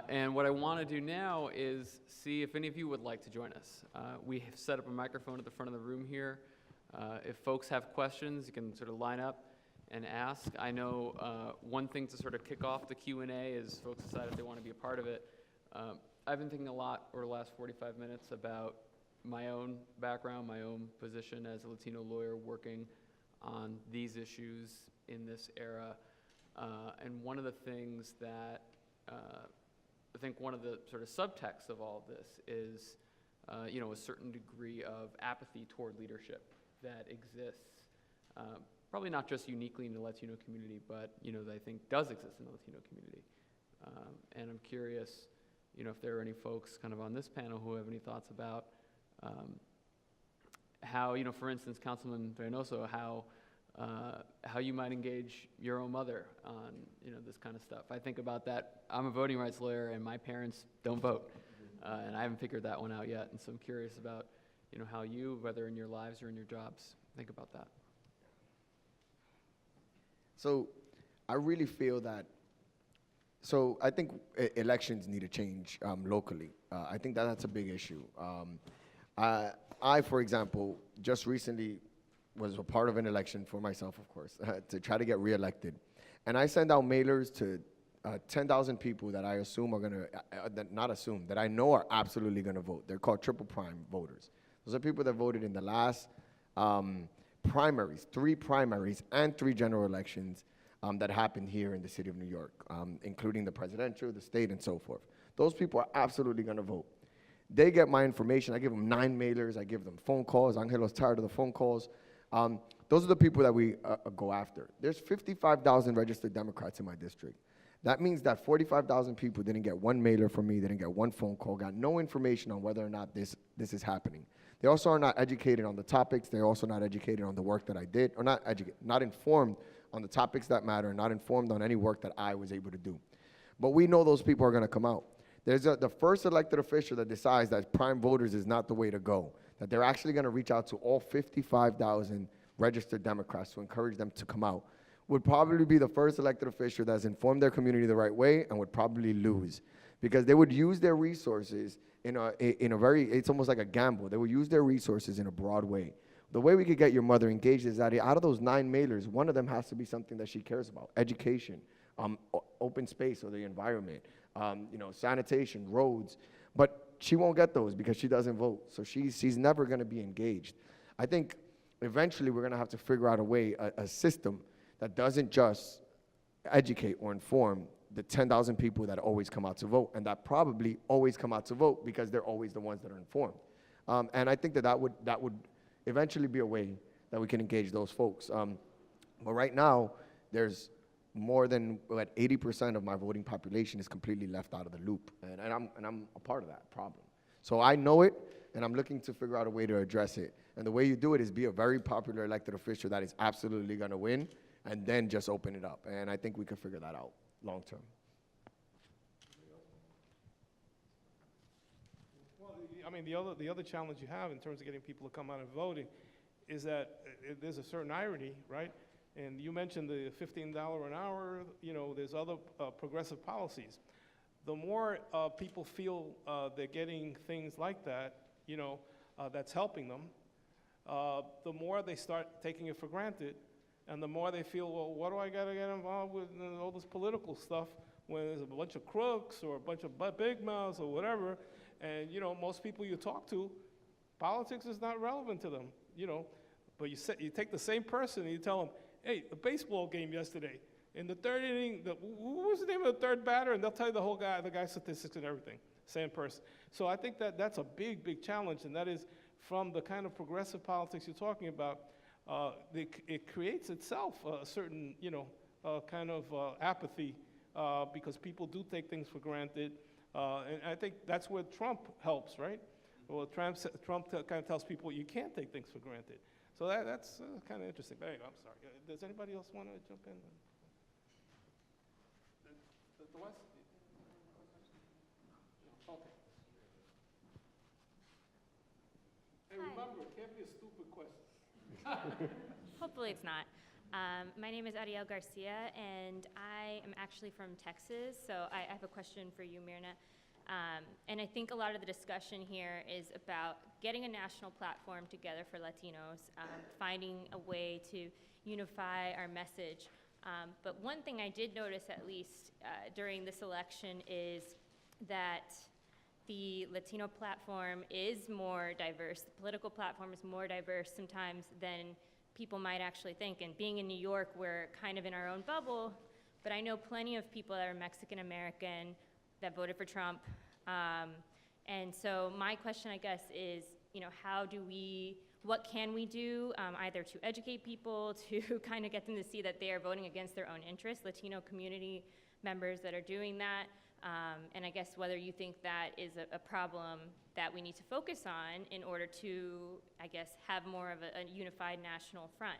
And what I want to do now is see if any of you would like to join us. We have set up a microphone at the front of the room here. If folks have questions, you can sort of line up and ask. I know one thing to sort of kick off the Q&A is folks decide if they want to be a part of it. I've been thinking a lot over the last 45 minutes about my own background, my own position as a Latino lawyer working on these issues in this era. And one of the things that I think one of the sort of subtexts of all of this is, a certain degree of apathy toward leadership that exists, probably not just uniquely in the Latino community, but, that I think does exist in the Latino community. And I'm curious, if there are any folks kind of on this panel who have any thoughts about how, for instance, Councilman Reynoso, how you might engage your own mother on, this kind of stuff. I think about that. I'm a voting rights lawyer, and my parents don't vote, and I haven't figured that one out yet. And so I'm curious about, how you, whether in your lives or in your jobs, think about that. So I really feel that, I think elections need to change locally. I think that's a big issue. I, for example, just recently was a part of an election for myself, of course, to try to get reelected. And I send out mailers to 10,000 people that I assume are going to, not assume, that I know are absolutely going to vote. They're called triple prime voters. Those are people that voted in the last primaries, 3 primaries and 3 general elections that happened here in the city of New York, including the presidential, the state, and so forth. Those people are absolutely going to vote. They get my information. I give them 9 mailers. I give them phone calls. Angelo's tired of the phone calls. Those are the people that we go after. There's 55,000 registered Democrats in my district. That means that 45,000 people didn't get 1 mailer from me, didn't get 1 phone call, got no information on whether or not this is happening. They also are not educated on the topics. They're also not educated on the work that I did, or not informed on the topics that matter, not informed on any work that I was able to do. But we know those people are going to come out. There's the first elected official that decides that prime voters is not the way to go, that they're actually going to reach out to all 55,000 registered Democrats to encourage them to come out. would probably be the first elected official that's informed their community the right way and would probably lose, because they would use their resources in a very, it's almost like a gamble. They would use their resources in a broad way. The way we could get your mother engaged is that out of those 9 mailers, one of them has to be something that she cares about: education, open space or the environment, sanitation, roads. But she won't get those because she doesn't vote. So she's never going to be engaged. I think eventually we're going to have to figure out a way, a system that doesn't just educate or inform the 10,000 people that always come out to vote, and that probably always come out to vote because they're always the ones that are informed. And I think that would eventually be a way that we can engage those folks. But right now, there's more than 80% of my voting population is completely left out of the loop, and I'm a part of that problem. So I know it, and I'm looking to figure out a way to address it. And the way you do it is be a very popular elected official that is absolutely going to win, and then just open it up. And I think we can figure that out long term. Well, I mean, the other challenge you have in terms of getting people to come out and voting is that there's a certain irony, right? And you mentioned the $15 an hour, there's other progressive policies. The more people feel they're getting things like that, that's helping them, the more they start taking it for granted, and the more they feel, well, what do I got to get involved with all this political stuff when there's a bunch of crooks or a bunch of big mouths or whatever, and, most people you talk to, politics is not relevant to them, But you take the same person and you tell them, hey, a baseball game yesterday, in the third inning, who was the name of the third batter? And they'll tell you the guy's statistics and everything, same person. So I think that's a big, big challenge, and that is from the kind of progressive politics you're talking about, it creates itself a certain, kind of apathy because people do take things for granted. And I think that's where Trump helps, right? Well, Trump kind of tells people you can't take things for granted. So that's kind of interesting. But anyway, I'm sorry. Does anybody else want to jump in? The West? Okay. Hey, remember, it can't be a stupid question. Hopefully it's not. My name is Arielle Garcia, and I am actually from Texas, so I have a question for you, Myrna. And I think a lot of the discussion here is about getting a national platform together for Latinos, finding a way to unify our message. But one thing I did notice, at least during this election, is that the Latino platform is more diverse. The political platform is more diverse sometimes than people might actually think. And being in New York, we're kind of in our own bubble, but I know plenty of people that are Mexican American that voted for Trump. And so my question, I guess, is, what can we do either to educate people, to kind of get them to see that they are voting against their own interests, Latino community members that are doing that, and I guess whether you think that is a problem that we need to focus on in order to, I guess, have more of a unified national front.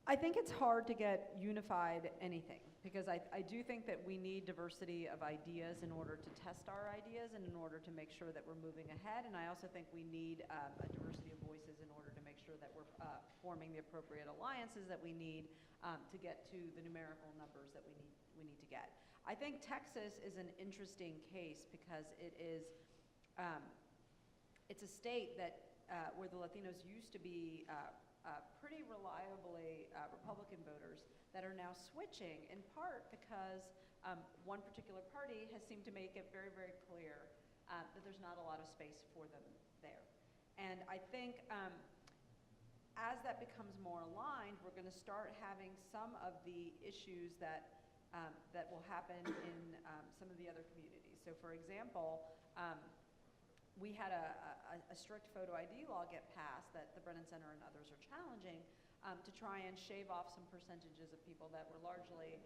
I think it's hard to get unified anything, because I do think that we need diversity of ideas in order to test our ideas and in order to make sure that we're moving ahead. And I also think we need a diversity of voices in order to make sure that we're forming the appropriate alliances that we need to get to the numerical numbers that we need to get. I think Texas is an interesting case because it is, it's a state that where the Latinos used to be pretty reliably Republican voters that are now switching, in part because one particular party has seemed to make it very, very clear that there's not a lot of space for them there. And I think as that becomes more aligned, we're going to start having some of the issues that will happen in some of the other communities. So for example, we had a strict photo ID law get passed that the Brennan Center and others are challenging to try and shave off some percentages of people that were largely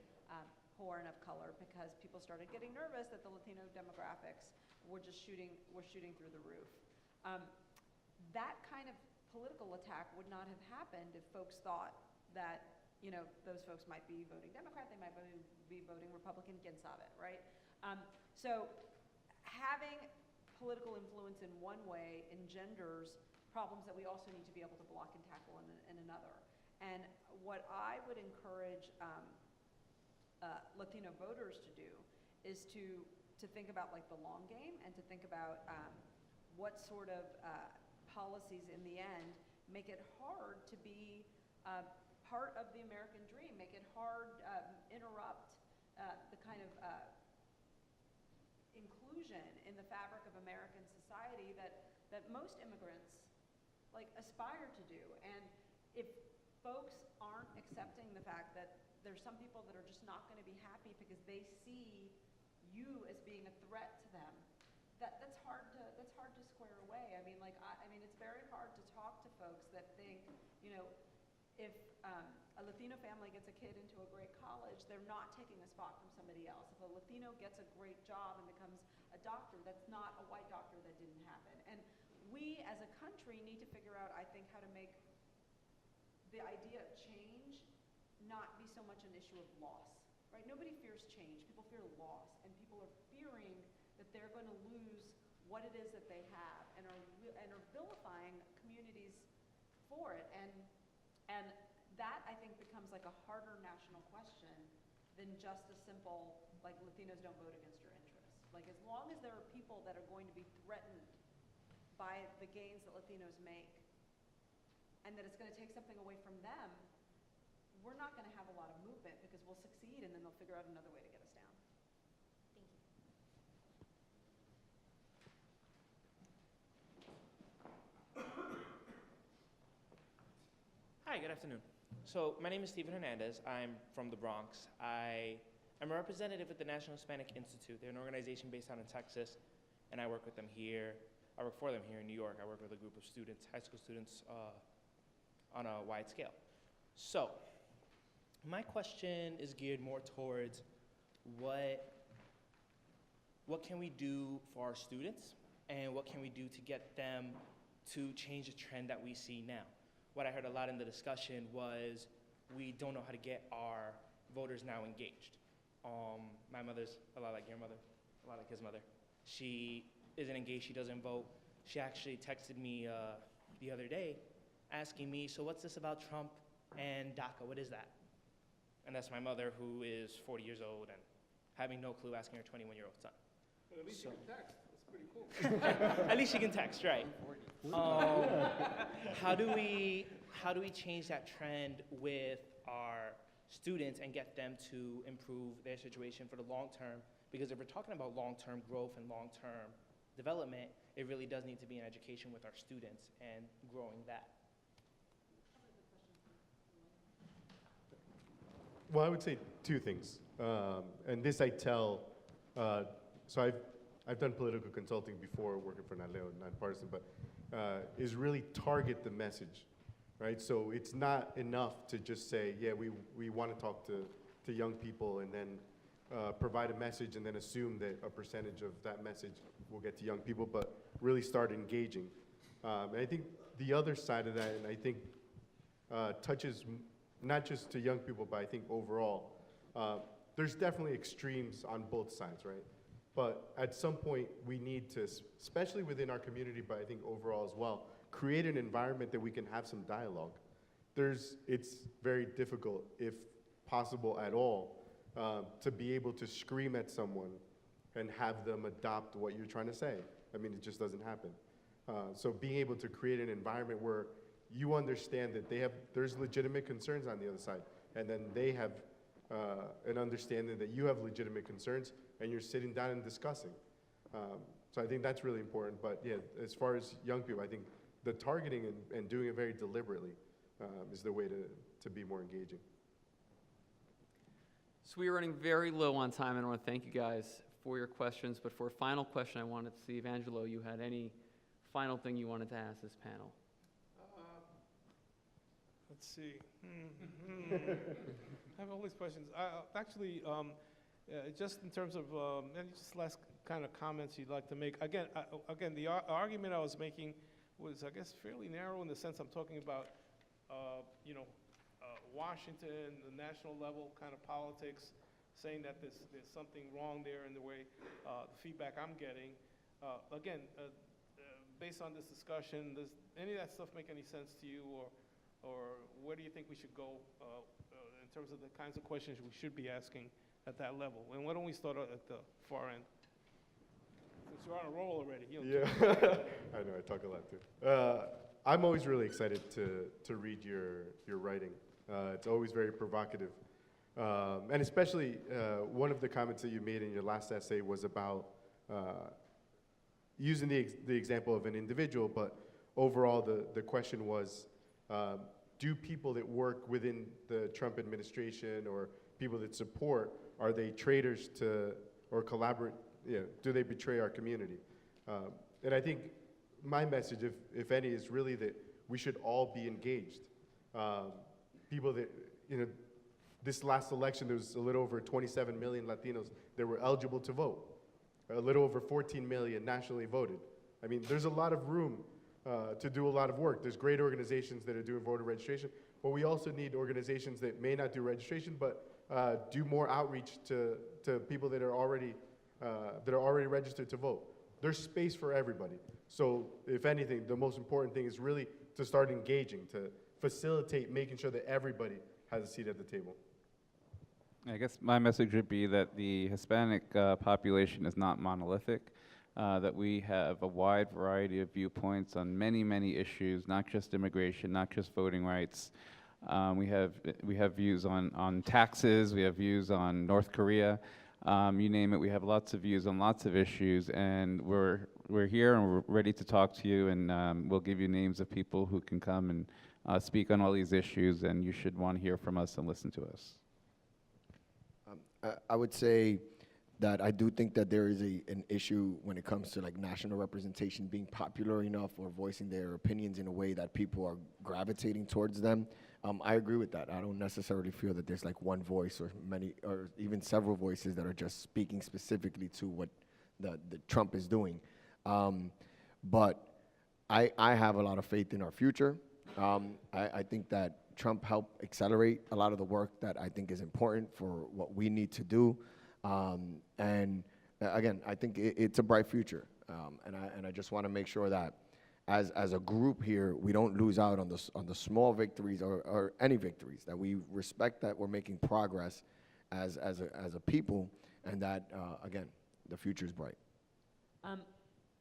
poor and of color, because people started getting nervous that the Latino demographics were just shooting through the roof. That kind of political attack would not have happened if folks thought that those folks might be voting Democrat, they might be voting Republican, quien sabe, right? So having political influence in one way engenders problems that we also need to be able to block and tackle in another. And what I would encourage Latino voters to do is to think about like the long game and to think about what sort of policies in the end make it hard to be part of the American dream, make it hard, interrupt the kind of inclusion in the fabric of American society that most immigrants like aspire to do. And if folks aren't accepting the fact that there's some people that are just not going to be happy because they see you as being a threat to them, that's hard to square away. I mean, like, I mean, it's very hard to talk to folks that think, you know, if a Latino family gets a kid into a great college, they're not taking a spot from somebody else. If a Latino gets a great job and becomes a doctor, that's not a white doctor that didn't happen. And we as a country need to figure out, I think, how to make the idea of change not be so much an issue of loss, right? Nobody fears change, people fear loss, and people are fearing that they're going to lose what it is that they have and are vilifying communities for it. And that, I think, becomes like a harder national question than just a simple, like, Latinos don't vote against your interests. Like, as long as there are people that are going to be threatened by the gains that Latinos make, and that it's going to take something away from them, we're not going to have a lot of movement because we'll succeed and then they'll figure out another way to get us down. Thank you. Hi, good afternoon. So my name is Stephen Hernandez. I'm from the Bronx. I am a representative at the National Hispanic Institute. They're an organization based out in Texas, and I work with them here. I work for them here in New York. I work with a group of students, high school students, on a wide scale. So my question is geared more towards what can we do for our students, and what can we do to get them to change the trend that we see now? What I heard a lot in the discussion was we don't know how to get our voters now engaged. My mother's a lot like your mother, a lot like his mother. She isn't engaged, she doesn't vote. She actually texted me the other day asking me, so what's this about Trump and DACA, what is that? And that's my mother, who is 40 years old and having no clue, asking her 21-year-old son. But at least So- you can text. That's pretty cool. At least she can text, right? How do we change that trend with our students and get them to improve their situation for the long term? Because if we're talking about long-term growth and long-term development, it really does need to be an education with our students and growing that. Well, I would say two things, and this I tell. So I've done political consulting before, working for NALEO, nonpartisan, but is really target the message, right? So it's not enough to just say, yeah, we want to talk to young people and then provide a message and then assume that a percentage of that message will get to young people, but really start engaging. And I think the other side of that, and I think touches not just to young people, but I think overall, there's definitely extremes on both sides, right? But at some point, we need to, especially within our community, but I think overall as well, create an environment that we can have some dialogue. It's very difficult, if possible at all, to be able to scream at someone and have them adopt what you're trying to say. I mean, it just doesn't happen. So being able to create an environment where you understand that there's legitimate concerns on the other side, and then they have an understanding that you have legitimate concerns, and you're sitting down and discussing. So I think that's really important. But yeah, as far as young people, I think the targeting and doing it very deliberately is the way to be more engaging. So we are running very low on time, and I want to thank you guys for your questions. But for a final question, I wanted to see if, Angelo, you had any final thing you wanted to ask this panel. Let's see. I have all these questions. Actually, just in terms of any just last kind of comments you'd like to make. Again, the argument I was making was, I guess, fairly narrow in the sense I'm talking about, Washington, the national level kind of politics, saying that there's something wrong there in the way, the feedback I'm getting. Again, based on this discussion, does any of that stuff make any sense to you, or or where do you think we should go in terms of the kinds of questions we should be asking at that level? And why don't we start at the far end? Since you're on a roll already. Yeah, I know, I talk a lot too. I'm always really excited to read your writing. It's always very provocative. And especially one of the comments that you made in your last essay was about using the example of an individual, but overall the question was, do people that work within the Trump administration or people that support, are they traitors to, or collaborate, do they betray our community? And I think my message, if any, is really that we should all be engaged. People that, this last election, there was a little over 27 million Latinos that were eligible to vote. A little over 14 million nationally voted. I mean, there's a lot of room to do a lot of work. There's great organizations that are doing voter registration, but we also need organizations that may not do registration, but do more outreach to people that are already registered to vote. There's space for everybody. So if anything, the most important thing is really to start engaging, to facilitate making sure that everybody has a seat at the table. I guess my message would be that the Hispanic population is not monolithic, that we have a wide variety of viewpoints on many, many issues, not just immigration, not just voting rights. We have views on taxes, we have views on North Korea, you name it, we have lots of views on lots of issues, and we're here and we're ready to talk to you, and we'll give you names of people who can come and speak on all these issues, and you should want to hear from us and listen to us. I would say that I do think that there is an issue when it comes to like national representation being popular enough or voicing their opinions in a way that people are gravitating towards them. I agree with that. I don't necessarily feel that there's like one voice or many or even several voices that are just speaking specifically to what the Trump is doing. But I have a lot of faith in our future. I think that Trump helped accelerate a lot of the work that I think is important for what we need to do. And again, I think it's a bright future. And I just want to make sure that as a group here, we don't lose out on the small victories or any victories, that we respect that we're making progress as a people, and that, again, the future is bright.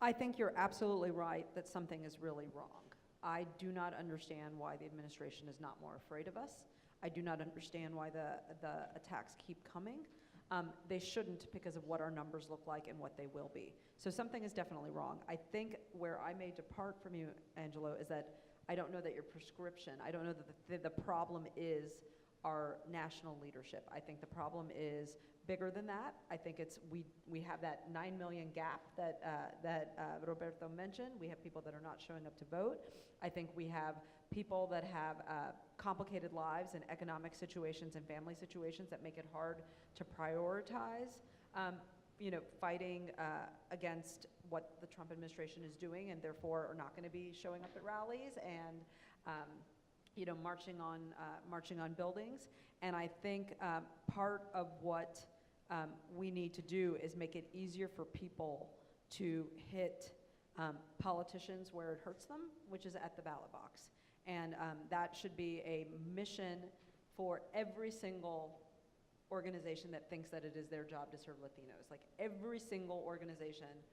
I think you're absolutely right that something is really wrong. I do not understand why the administration is not more afraid of us. I do not understand why the attacks keep coming. They shouldn't, because of what our numbers look like and what they will be. So something is definitely wrong. I think where I may depart from you, Angelo, is that I don't know that your prescription, I don't know that the problem is our national leadership. I think the problem is bigger than that. I think it's we have that 9 million gap that Roberto mentioned. We have people that are not showing up to vote. I think we have people that have complicated lives and economic situations and family situations that make it hard to prioritize, fighting against what the Trump administration is doing, and therefore are not going to be showing up at rallies and marching on buildings. And I think part of what we need to do is make it easier for people to hit politicians where it hurts them, which is at the ballot box. And that should be a mission for every single organization that thinks that it is their job to serve Latinos. Like every single organization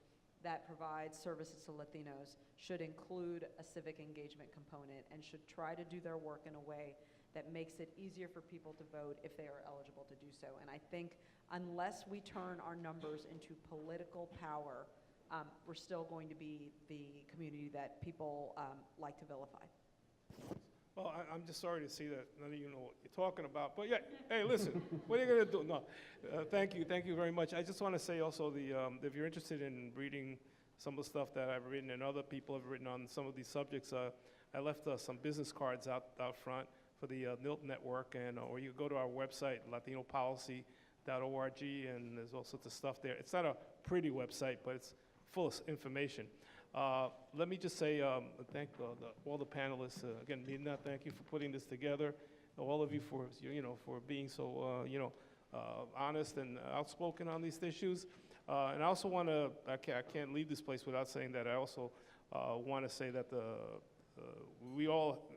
that provides services to Latinos should include a civic engagement component and should try to do their work in a way that makes it easier for people to vote if they are eligible to do so. And I think unless we turn our numbers into political power, we're still going to be the community that people like to vilify. Well, I'm just sorry to see that none of you know what you're talking about. But yeah, hey, listen, what are you going to do? No, thank you very much. I just want to say also, if you're interested in reading some of the stuff that I've written and other people have written on some of these subjects, I left some business cards out front for the NILP network, or you go to our website, LatinoPolicy.org, and there's all sorts of stuff there. It's not a pretty website, but it's full of information. Let me just say thank all the panelists. Again, Myrna, thank you for putting this together. All of you for being so honest and outspoken on these issues. And I also want to, I can't leave this place without saying that I also want to say that we all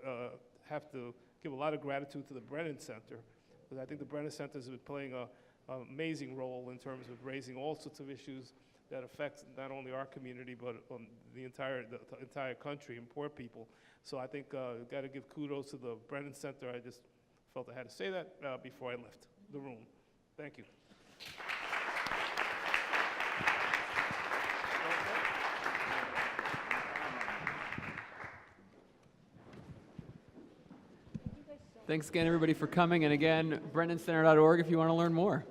have to give a lot of gratitude to the Brennan Center, because I think the Brennan Center has been playing an amazing role in terms of raising all sorts of issues that affect not only our community, but the entire country and poor people. So I think got to give kudos to the Brennan Center. I just felt I had to say that before I left the room. Thank you. Thanks again, everybody, for coming. And again, BrennanCenter.org if you want to learn more.